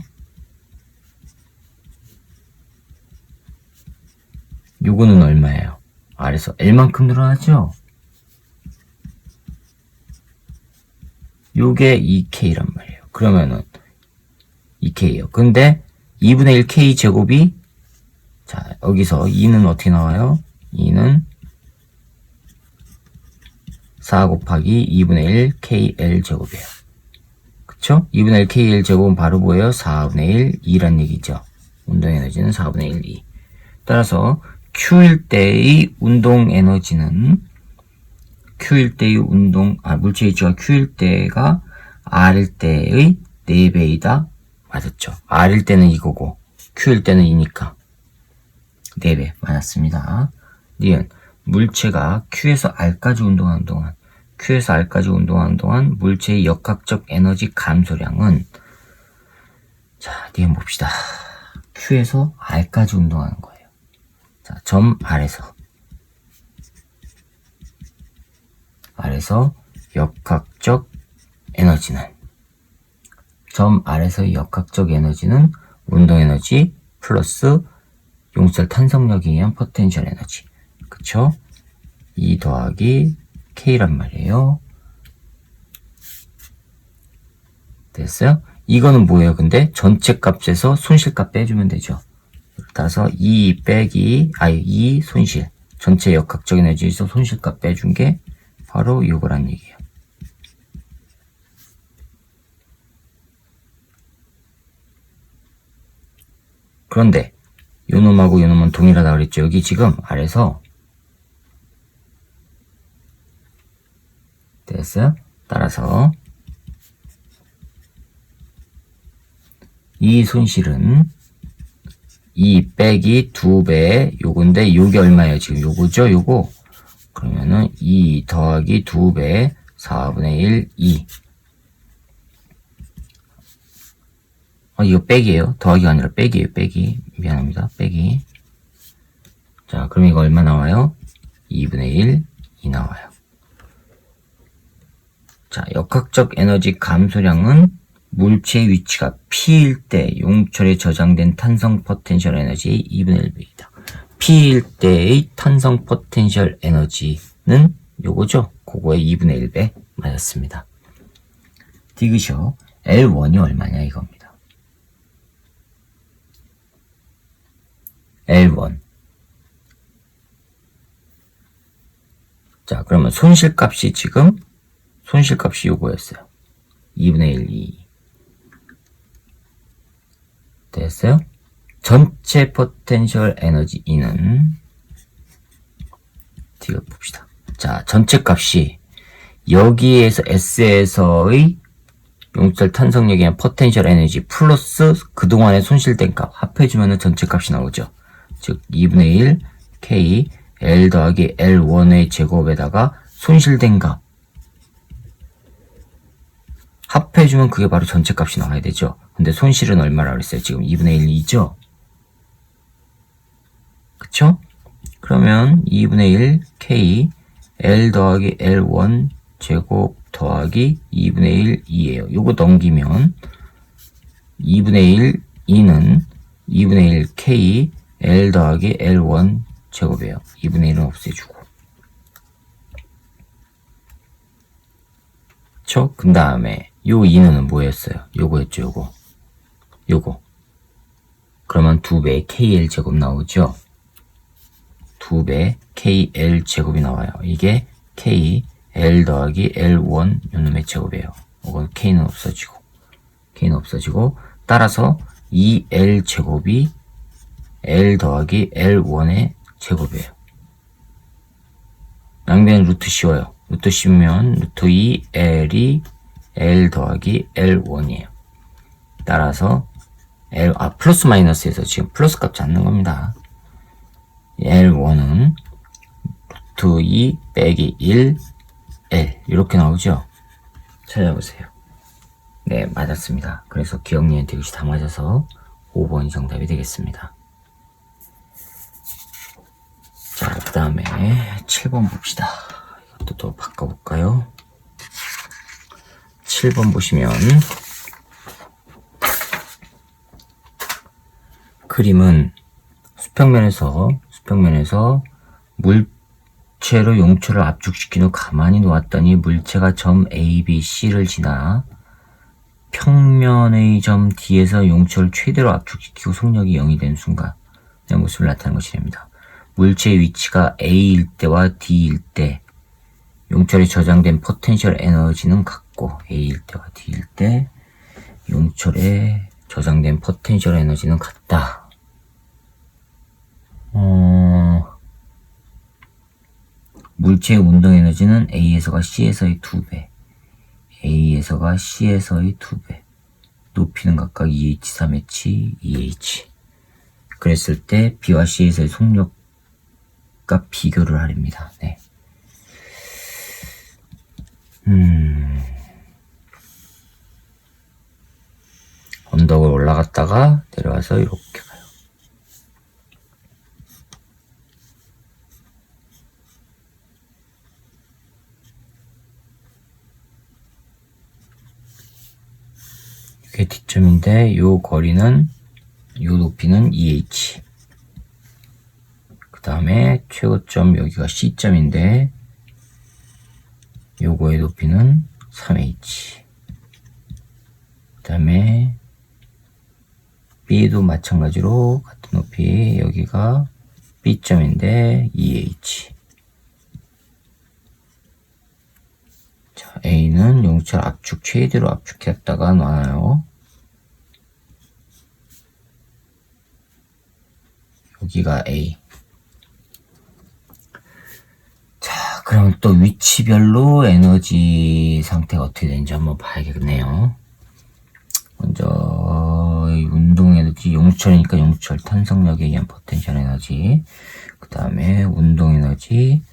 요거는 얼마예요? R에서 L만큼 늘어나죠? 요게 2K란 말이에요. 그러면은 2K예요. 근데 2분의 1 K 제곱이 자, 여기서 2는 어떻게 나와요? 2는 4 곱하기 2분의 1 KL 제곱이에요. 그쵸? 2분의 1 KL 제곱은 바로 뭐예요? 4분의 1 2란 얘기죠. 운동 에너지는 4분의 1 2. 따라서 Q일 때의 운동 에너지는 물체 위치가 Q일 때가 R일 때의 4배이다. 맞았죠? R일 때는 이거고 Q일 때는 2니까 4배 맞았습니다. 니은 물체가 Q에서 R까지 운동하는 동안 물체의 역학적 에너지 감소량은 자, 니은 봅시다. Q에서 R까지 운동하는 거예요. 자, 점 R에서 역학적 에너지는 점 R에서의 역학적 에너지는 운동 에너지 플러스 용설 탄성력에 의한 포텐셜 에너지. 그쵸? 2 더하기 K란 말이에요. 됐어요? 이거는 뭐예요? 근데 전체 값에서 손실값 빼주면 되죠. 따라서 2 손실. 전체 역학적 에너지에서 손실값 빼준 게 바로 이거란 얘기예요. 그런데 요놈하고 요놈은 동일하다 그랬죠. 여기 지금 아래서 됐어요? 따라서 이 손실은 2 빼기 2배 요건데 요게 얼마예요? 지금 요거죠? 요거. 그러면은 2 더하기 2배 4분의 1, 2. 이거 빼기예요. 더하기가 아니라 빼기예요. 빼기. 미안합니다. 빼기. 자, 그럼 이거 얼마 나와요? 2분의 1, 2 나와요. 자, 역학적 에너지 감소량은 물체의 위치가 P일 때 용철에 저장된 탄성 포텐셜 에너지의 2분의 1배이다. P일 때의 탄성 포텐셜 에너지는 요거죠? 그거의 2분의 1배 맞았습니다. 디귿이요. L1이 얼마냐 이겁니다. L1. 자, 그러면 손실값이 지금 손실값이 요거였어요. 2분의 1, 2. 됐어요? 전체 포텐셜 에너지 E는 뒤를 봅시다. 자, 전체 값이 여기에서 S에서의 용철 탄성력의 포텐셜 에너지 플러스 그동안에 손실된 값 합해주면 전체 값이 나오죠. 즉 2분의 1 K L 더하기 L1의 제곱에다가 손실된 값 합해주면 그게 바로 전체 값이 나와야 되죠. 근데 손실은 얼마라 그랬어요? 지금 2분의 1, 2죠? 그쵸? 그러면 2분의 1 K L 더하기 L1 제곱 더하기 2분의 1, 2예요. 요거 넘기면 2분의 1, 2는 2분의 1 K L 더하기 L1 제곱이에요. 2분의 1은 없애주고. 그쵸? 그 다음에 요 2는 뭐였어요? 요거였죠, 요거. 그러면 2배 KL 제곱 나오죠? 2배 KL 제곱이 나와요. 이게 KL 더하기 L1 요놈의 제곱이에요. 이건 K는 없어지고 따라서 2L 제곱이 L 더하기 L1의 제곱이에요. 양변 루트 씌워요. 루트 씌우면 루트 2L이 L 더하기 L1이에요. 따라서 플러스 마이너스에서 지금 플러스 값 잡는 겁니다. L1은 루트 2 빼기 1 L 이렇게 나오죠? 찾아보세요. 네, 맞았습니다. 그래서 기억니은 디귿이 다 맞아서 5번이 정답이 되겠습니다. 자, 그 다음에 7번 봅시다. 이것도 또 바꿔볼까요? 7번 보시면 그림은 수평면에서 물체로 용철을 압축시킨 후 가만히 놓았더니 물체가 점 A, B, C를 지나 평면의 점 D에서 용철을 최대로 압축시키고 속력이 0이 된 순간의 모습을 나타내는 것이랍니다. 물체의 위치가 A일 때와 D일 때 용철에 저장된 포텐셜 에너지는 같고 A일 때와 D일 때 용철에 저장된 포텐셜 에너지는 같다. 물체의 운동 에너지는 A에서가 C에서의 2배, A에서가 C에서의 2배, 높이는 각각 2H, 3H, 2H. 그랬을 때 B와 C에서의 속력과 비교를 하렵니다. 네. 언덕을 올라갔다가 내려와서 이렇게 가요. 이게 D점인데 요 거리는 요 높이는 2H. 그 다음에 최고점 여기가 C점인데 요거의 높이는 3H. 그 다음에 B도 마찬가지로 같은 높이 여기가 B점인데 2H. 자, A는 용철 압축 최대로 압축했다가 놔요. 여기가 A. 자, 그럼 또 위치별로 에너지 상태가 어떻게 되는지 한번 봐야겠네요. 먼저 운동 에너지, 용철이니까 용철 탄성력에 의한 포텐셜 에너지, 그 다음에 운동 에너지,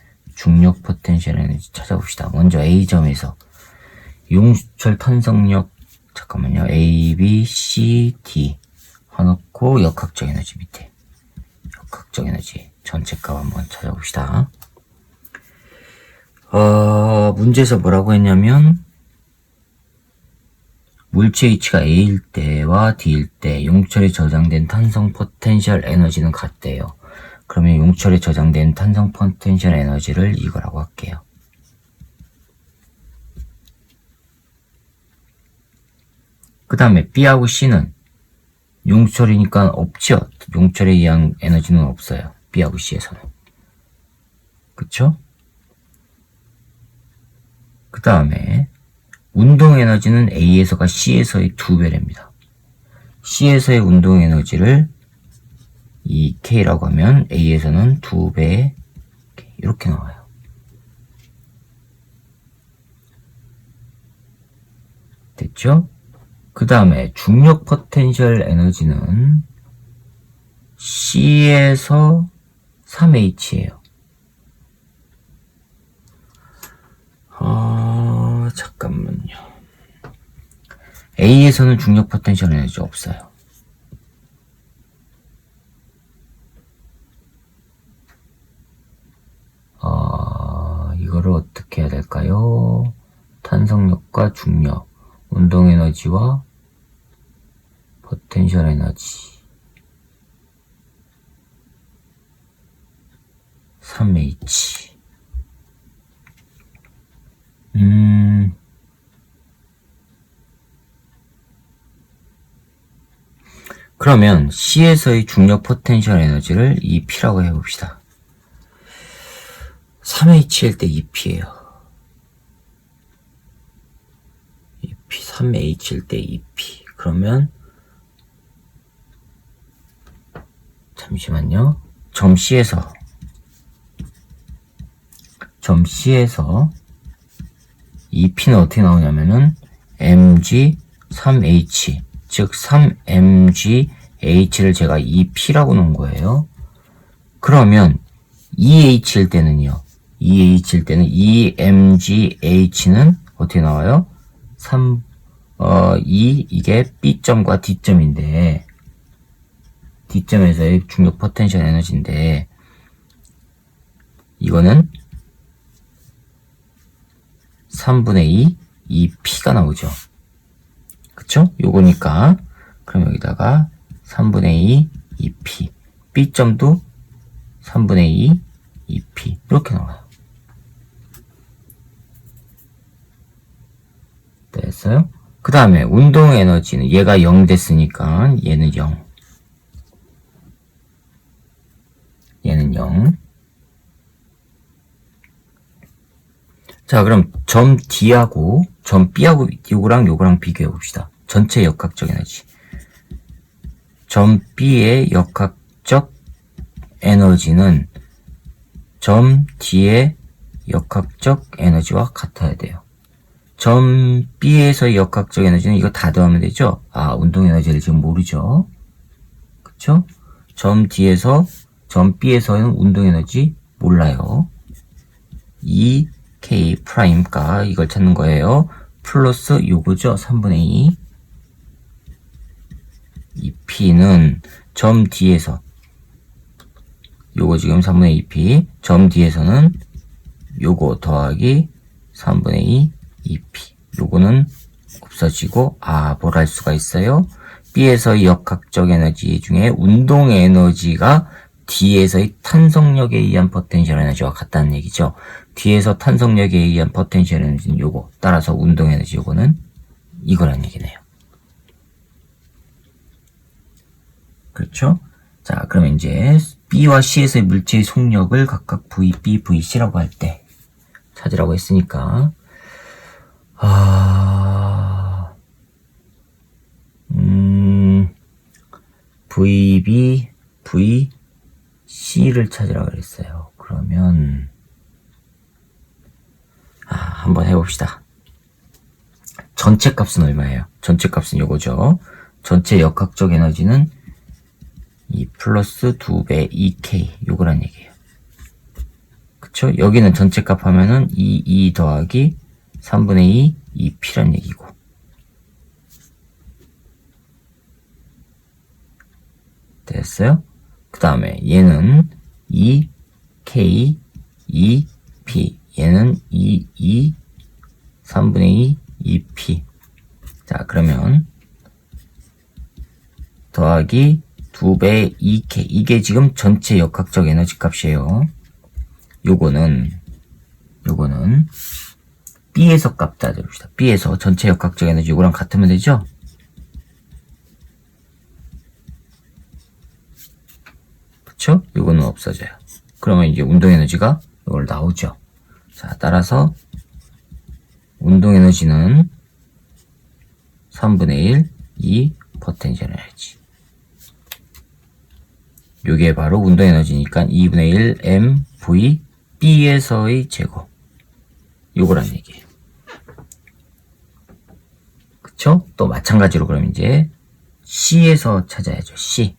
중력 포텐셜 에너지 찾아봅시다. 먼저 A점에서 융수철 탄성력 잠깐만요. A, B, C, D 화놓고 역학적 에너지 밑에 역학적 에너지 전체 값 한번 찾아봅시다. 문제에서 뭐라고 했냐면 물체의 위치가 A일 때와 D일 때 용철에 저장된 탄성 포텐셜 에너지는 같대요. 그러면 용철에 저장된 탄성 포텐셜 에너지를 이거라고 할게요. 그 다음에 B하고 C는 용철이니까 없죠. 용철에 의한 에너지는 없어요. B하고 C에서는. 그쵸? 그 다음에 운동 에너지는 A에서가 C에서의 2배랍니다. C에서의 운동 에너지를 이 K라고 하면 A에서는 2배 이렇게 나와요. 됐죠? 그 다음에 중력 포텐셜 에너지는 C에서 3H예요. 잠깐만요. A에서는 중력 포텐셜 에너지 없어요. 이거를 어떻게 해야 될까요? 탄성력과 중력, 운동 에너지와 포텐셜 에너지 3H 그러면 C에서의 중력 포텐셜 에너지를 EP라고 해봅시다. 3H일 때 EP예요. EP, 3H일 때 EP. 그러면 잠시만요. 점 C에서 EP는 어떻게 나오냐면은 mg 3h 즉 3mgh를 제가 EP라고 놓은 거예요. 그러면 2h일 때는요. 2h일 때는 2mgh는 어떻게 나와요? 2 이게 B점과 D점인데 D점에서의 중력 포텐셜 에너지인데 이거는 3분의 2 EP가 나오죠. 그쵸? 요거니까 그럼 여기다가 3분의 2 EP B점도 3분의 2 EP 이렇게 나와요. 됐어요? 그 다음에 운동 에너지는 얘가 0 됐으니까 얘는 0 얘는 0 자, 그럼 점 D하고 점 B하고 요거랑 비교해 봅시다. 전체 역학적 에너지. 점 B의 역학적 에너지는 점 D의 역학적 에너지와 같아야 돼요. 점 B에서의 역학적 에너지는 이거 다 더하면 되죠? 운동 에너지를 지금 모르죠? 그쵸? 점 D에서 점 B에서는 운동 에너지 몰라요. K 프라임가 이걸 찾는 거예요. 플러스 요거죠. 3분의 2 EP는 점 D에서 요거 지금 3분의 2P 점 D에서는 요거 더하기 3분의 2 EP 요거는 없어지고 뭘 할 수가 있어요? B에서의 역학적 에너지 중에 운동 에너지가 D에서의 탄성력에 의한 포텐셜 에너지와 같다는 얘기죠. D에서 탄성력에 의한 포텐셜 에너지는 요거. 따라서 운동 에너지 요거는 이거란 얘기네요. 그렇죠? 자, 그러면 이제 B와 C에서의 물체의 속력을 각각 VB, VC라고 할 때 찾으라고 했으니까 VB, VC를 찾으라고 그랬어요. 그러면 한번 해봅시다. 전체 값은 얼마예요? 전체 값은 요거죠. 전체 역학적 에너지는 이 플러스 2배 2K 요거란 얘기예요. 그쵸? 그쵸? 여기는 전체 값 하면은 2 더하기 3분의 2 2p란 얘기고. 됐어요? 그 다음에 얘는 2k 2p. 얘는 3분의 2 2p. 자, 그러면 더하기 2배 2k. 이게 지금 전체 역학적 에너지 값이에요. 요거는 B에서 값 따져봅시다. B에서 전체 역학적 에너지 요거랑 같으면 되죠? 그쵸? 요거는 없어져요. 그러면 이제 운동 에너지가 이걸 나오죠. 자, 따라서 운동 에너지는 3분의 1, 2 포텐셜 에너지. 요게 바로 운동 에너지니까 2분의 1 mv B에서의 제곱. 요거란 얘기예요. 그쵸? 또 마찬가지로 그럼 이제 C에서 찾아야죠. C.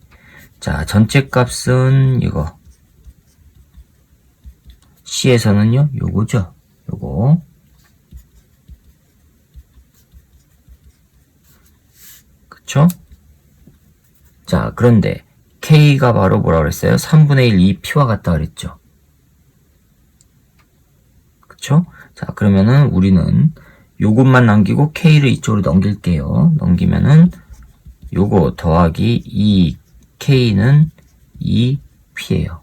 자, 전체 값은 이거. C에서는요, 요거죠. 요거. 그쵸? 자, 그런데 K가 바로 뭐라 그랬어요? 3분의 1 2P와 같다 그랬죠. 그쵸? 자, 그러면은 우리는 요것만 남기고 K를 이쪽으로 넘길게요. 넘기면은 요거 더하기 2K는 2P예요.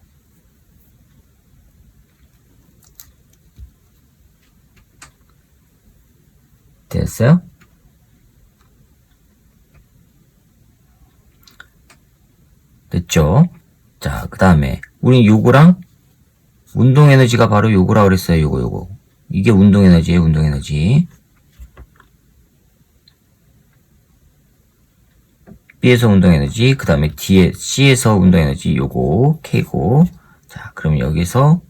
됐어요? 됐죠? 자, 그 다음에 우리 요거랑 운동 에너지가 바로 요거라 그랬어요. 요거. 이게 운동 에너지예요. 운동 에너지. B에서 운동 에너지, 그 다음에 D에 C에서 운동 에너지 요거 K고. 자, 그럼 여기서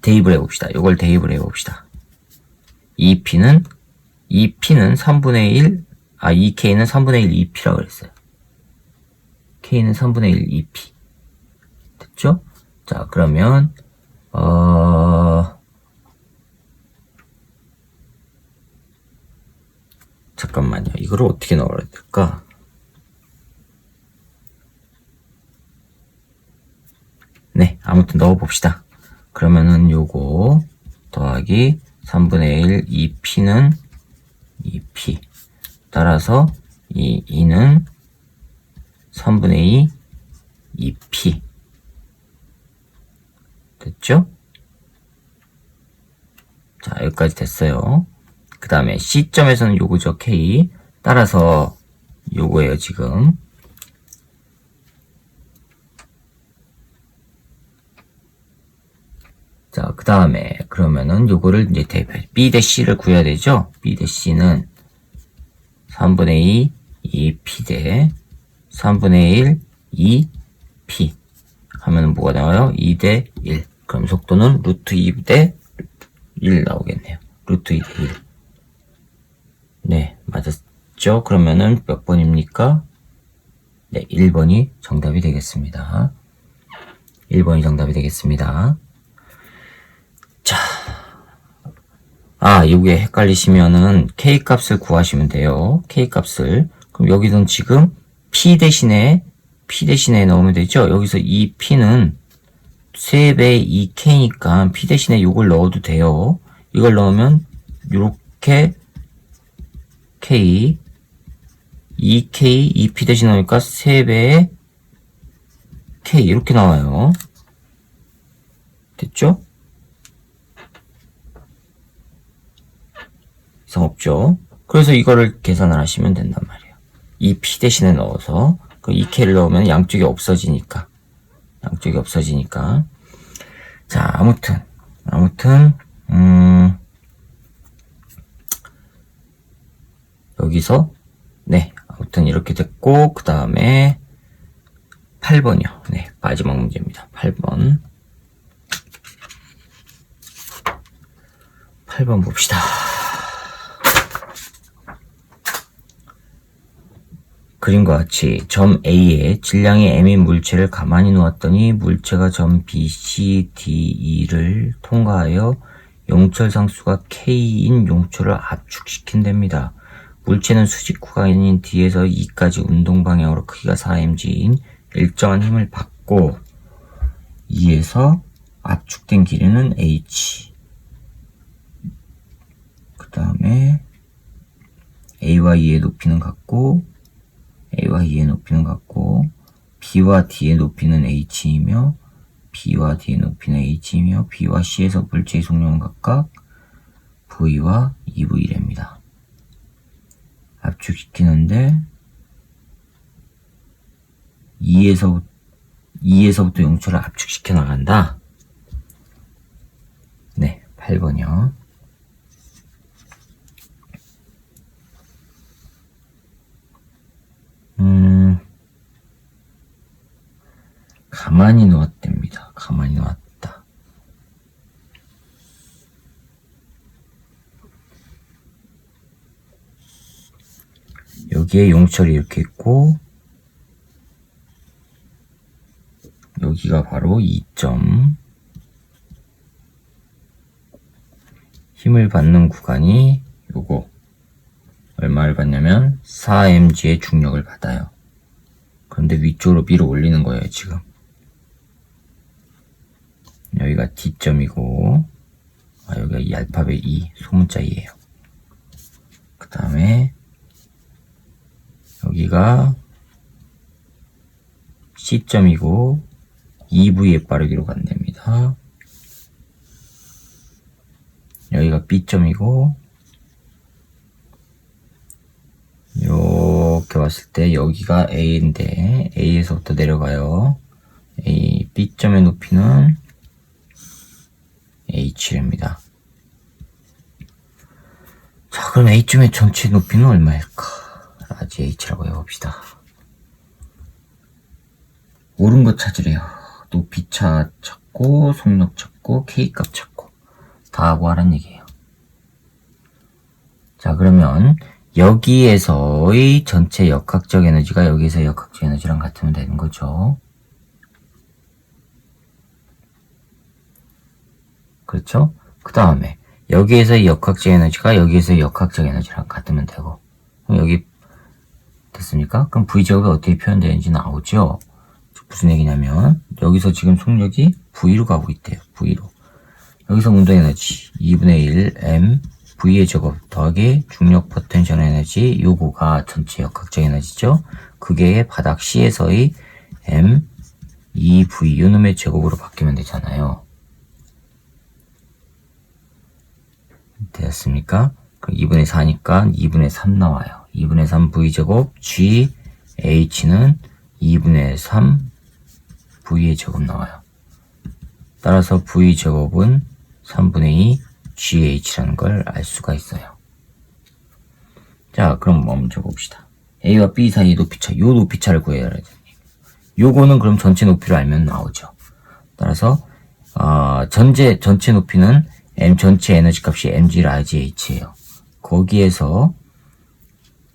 대입을 해봅시다. 요걸 대입을 해봅시다. 2P는 3분의 1, 2K는 3분의 1 2P라고 그랬어요. K는 3분의 1 2P. 됐죠? 자, 그러면, 잠깐만요. 이거를 어떻게 넣어야 될까? 네, 아무튼 넣어봅시다. 그러면은 요거 더하기 3분의 1 2P는 2P. 따라서 이 2는 3분의 2 2P. 됐죠? 자, 여기까지 됐어요. 그 다음에 C점에서는 요거죠, K. 따라서 요거예요, 지금. 자, 그 다음에 그러면은 요거를 이제 대입해. B 대 C를 구해야 되죠? B 대 C는 3분의 2 2P 대 3분의 1 2P 하면 뭐가 나와요? 2 대 1. 그럼 속도는 루트 2 대 1 나오겠네요. 루트 2 대 1. 네, 맞았죠? 그러면은 몇 번입니까? 네, 1번이 정답이 되겠습니다. 1번이 정답이 되겠습니다. 자, 요게 헷갈리시면은 K값을 구하시면 돼요. K값을. 그럼 여기는 지금 P 대신에 넣으면 되죠? 여기서 이 P는 3배 2K니까 P 대신에 요걸 넣어도 돼요. 이걸 넣으면 요렇게 K 2K 2P 대신 넣으니까 3배의 K 이렇게 나와요. 됐죠? 이상 없죠? 그래서 이거를 계산을 하시면 된단 말이에요. 이 P 대신에 넣어서 그 2K를 넣으면 양쪽이 없어지니까. 자, 아무튼 여기서 네, 아무튼 이렇게 됐고 그 다음에 8번이요. 네, 마지막 문제입니다. 8번 봅시다. 그림과 같이 점 A에 질량이 M인 물체를 가만히 놓았더니 물체가 점 B, C, D, E를 통과하여 용철 상수가 K인 용철을 압축시킨답니다. 물체는 수직 구간인 D에서 E까지 운동 방향으로 크기가 4mg인 일정한 힘을 받고 E에서 압축된 길이는 H. 그 다음에 A와 E의 높이는 같고 A와 E의 높이는 같고 B와 D의 높이는 H이며 B와 D의 높이는 H이며 B와 C에서 물체의 속력은 각각 V와 2V랍니다. 압축시키는데 2에서부터 용철을 압축시켜 나간다. 네, 8번이요. 가만히 놓았답니다. 가만히 놓았다. 여기에 용철이 이렇게 있고 여기가 바로 2점. 힘을 받는 구간이 요거 얼마를 받냐면 4mg의 중력을 받아요. 그런데 위쪽으로 밀어 올리는 거예요. 지금 여기가 D점이고 여기가 이 알파벳 E 소문자 E예요. 그 다음에 여기가 C점이고 2V의 빠르기로 간답니다. 여기가 B점이고 이렇게 왔을 때 여기가 A인데 A에서부터 내려가요. B점의 높이는 H입니다. 자, 그럼 A점의 전체 높이는 얼마일까? 라지 H라고 해봅시다. 옳은 거 찾으래요. 높이 찾고 속력 찾고 K값 찾고 다 하고 하란 얘기예요. 자, 그러면 여기에서의 전체 역학적 에너지가 여기에서 역학적 에너지랑 같으면 되는 거죠. 그렇죠? 그 다음에 여기에서의 역학적 에너지가 여기에서의 역학적 에너지랑 같으면 되고 여기 됐습니까? 그럼 V제곱이 어떻게 표현되는지 나오죠? 무슨 얘기냐면 여기서 지금 속력이 V로 가고 있대요. V로. 여기서 운동 에너지 2분의 1 M V의 제곱 더하기 중력 포텐셜 에너지 요거가 전체 역학적 에너지죠. 그게 바닥 C에서의 M 2V 요놈의 제곱으로 바뀌면 되잖아요. 되었습니까? 그럼 2분의 4니까 2분의 3 나와요. 2분의 3 V제곱 G H는 2분의 3 V의 제곱 나와요. 따라서 V제곱은 3분의 2 GH라는 걸 알 수가 있어요. 자, 그럼 먼저 봅시다. A와 B 사이의 높이차, 요 높이차를 구해야 되는 요거는 그럼 전체 높이를 알면 나오죠. 따라서 전체 높이는 M 전체 에너지 값이 mg 라지 h예요. 거기에서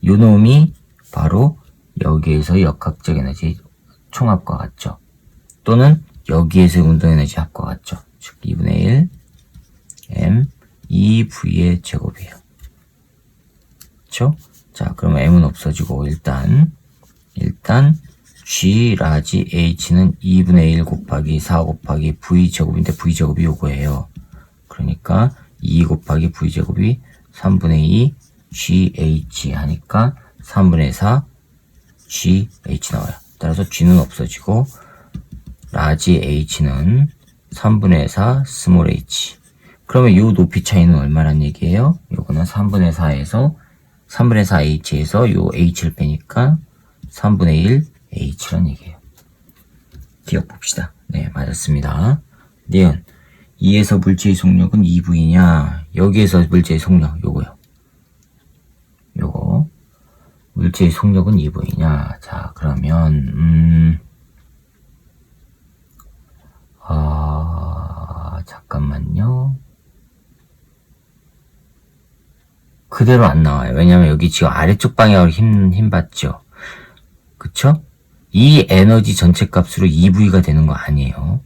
요 놈이 바로 여기에서 역학적 에너지 총합과 같죠. 또는 여기에서 운동 에너지 합과 같죠. 즉 2분의 1 m 2v의 제곱이에요. 그렇죠? 자, 그러면 m은 없어지고 일단 g 라지 h는 2분의 1 곱하기 4 곱하기 v 제곱인데 v 제곱이 요거예요. 그러니까 2 곱하기 v 제곱이 3분의 2 gh 하니까 3분의 4 gh 나와요. 따라서 g는 없어지고 라지 h는 3분의 4 스몰 h. 그러면 이 높이 차이는 얼마란 얘기예요? 요거는 3분의 4에서 3분의 4 h에서 요 h를 빼니까 3분의 1 h란 얘기예요. 기억 봅시다. 네, 맞았습니다. 니은 2에서 물체의 속력은 2V냐? 여기에서 물체의 속력 요거요. 요거 물체의 속력은 2V냐? 자, 그러면 잠깐만요. 그대로 안 나와요. 왜냐면 여기 지금 아래쪽 방향으로 힘 받죠. 그쵸? 이 에너지 전체 값으로 EV가 되는 거 아니에요.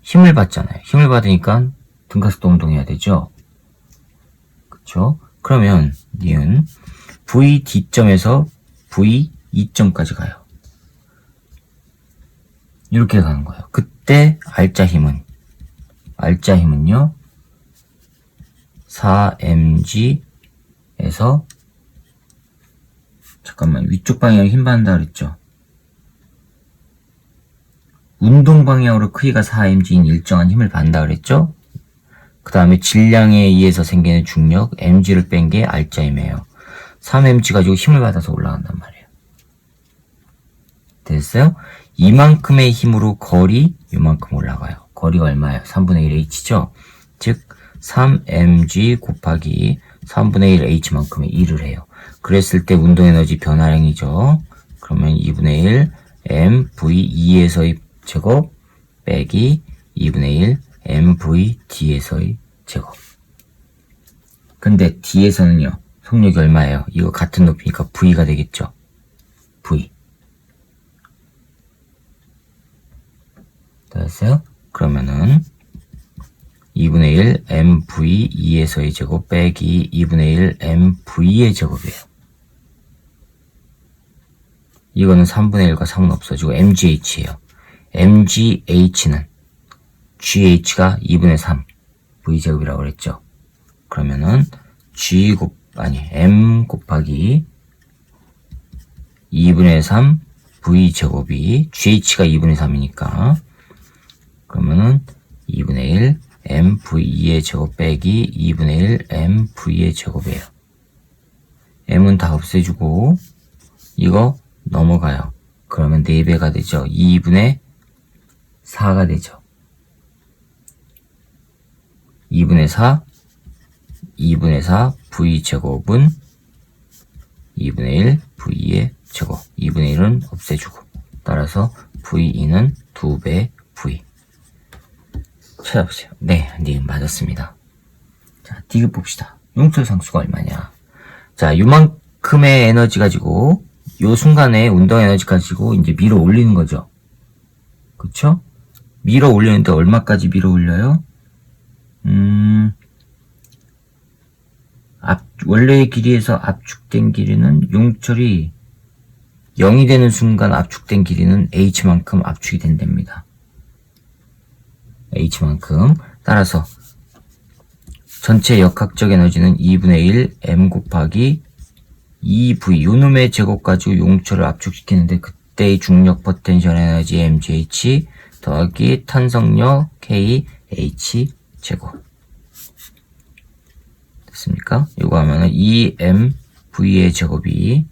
힘을 받잖아요. 힘을 받으니까 등가속도 운동해야 되죠. 그쵸? 그러면 니은 V D점에서 V 2점까지 가요. 이렇게 가는 거예요. 그때 알짜 힘은요 4mg에서 잠깐만 위쪽 방향에 힘 받는다 그랬죠. 운동 방향으로 크기가 4mg인 일정한 힘을 받는다 그랬죠. 그 다음에 질량에 의해서 생기는 중력 mg를 뺀 게 알짜 힘이에요. 3mg 가지고 힘을 받아서 올라간단 말이에요. 됐어요? 이만큼의 힘으로 거리 이만큼 올라가요. 거리가 얼마예요? 3분의 1 h죠? 즉 3mg 곱하기 3분의 1 h만큼의 1을 해요. 그랬을 때 운동에너지 변화량이죠. 그러면 2분의 1 mv2에서의 제곱 빼기 2분의 1 mvd에서의 제곱. 근데 d에서는요 속력이 얼마예요? 이거 같은 높이니까 v가 되겠죠. v. 됐어요? 그러면은 2분의 1 mv2에서의 제곱 빼기 2분의 1 mv의 제곱이에요. 이거는 3분의 1과 상관없어지고 mgh예요. mgh는gh가 2분의 3 v제곱이라고 그랬죠. 그러면은 m 곱하기 2분의 3 v제곱이 gh가 2분의 3이니까 그러면은 2분의 1 mv의 제곱 빼기 2분의 1 mv의 제곱이에요. m은 다 없애주고 이거 넘어가요. 그러면 4배가 되죠. 2분의 4가 되죠. 2분의 4 v제곱은 2분의 1 v의 제곱 2분의 1은 없애주고 따라서 v2는 2배 v. 찾아보세요. 네, 맞았습니다. 자, 디귿 봅시다. 용철 상수가 얼마냐. 자, 요만큼의 에너지 가지고 요 순간에 운동 에너지 가지고 이제 밀어 올리는 거죠. 그쵸? 밀어 올리는데 얼마까지 밀어 올려요? 원래의 길이에서 압축된 길이는 용철이 0이 되는 순간 압축된 길이는 h만큼 압축이 된답니다. h만큼. 따라서 전체 역학적 에너지는 2분의 1 m 곱하기 2v 요놈의 제곱 가지고 용철을 압축시키는데 그때의 중력 포텐셜 에너지 mgh 더하기 탄성력 kh 제곱. 됐습니까? 이거 하면은 2mv의 제곱이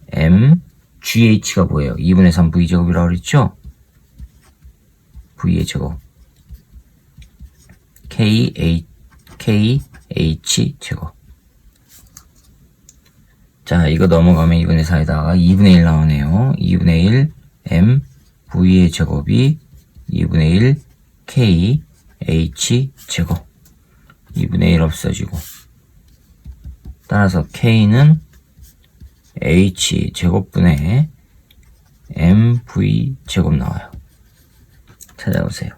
mgh가 뭐예요? 2분의 3 v제곱이라고 그랬죠? v의 제곱 kh 제곱. 자, 이거 넘어가면 2분의 4에다가 2분의 1 나오네요. 2분의 1 m v의 제곱이 2분의 1 k h 제곱. 2분의 1 없어지고 따라서 k는 h 제곱분의 mv 제곱 나와요. 찾아보세요.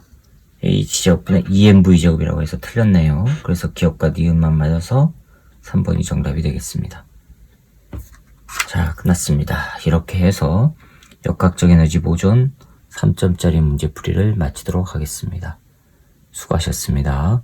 h 제곱분의 2mv 제곱이라고 해서 틀렸네요. 그래서 기억과 니은만 맞아서 3번이 정답이 되겠습니다. 자, 끝났습니다. 이렇게 해서 역학적 에너지 보존 3점짜리 문제풀이를 마치도록 하겠습니다. 수고하셨습니다.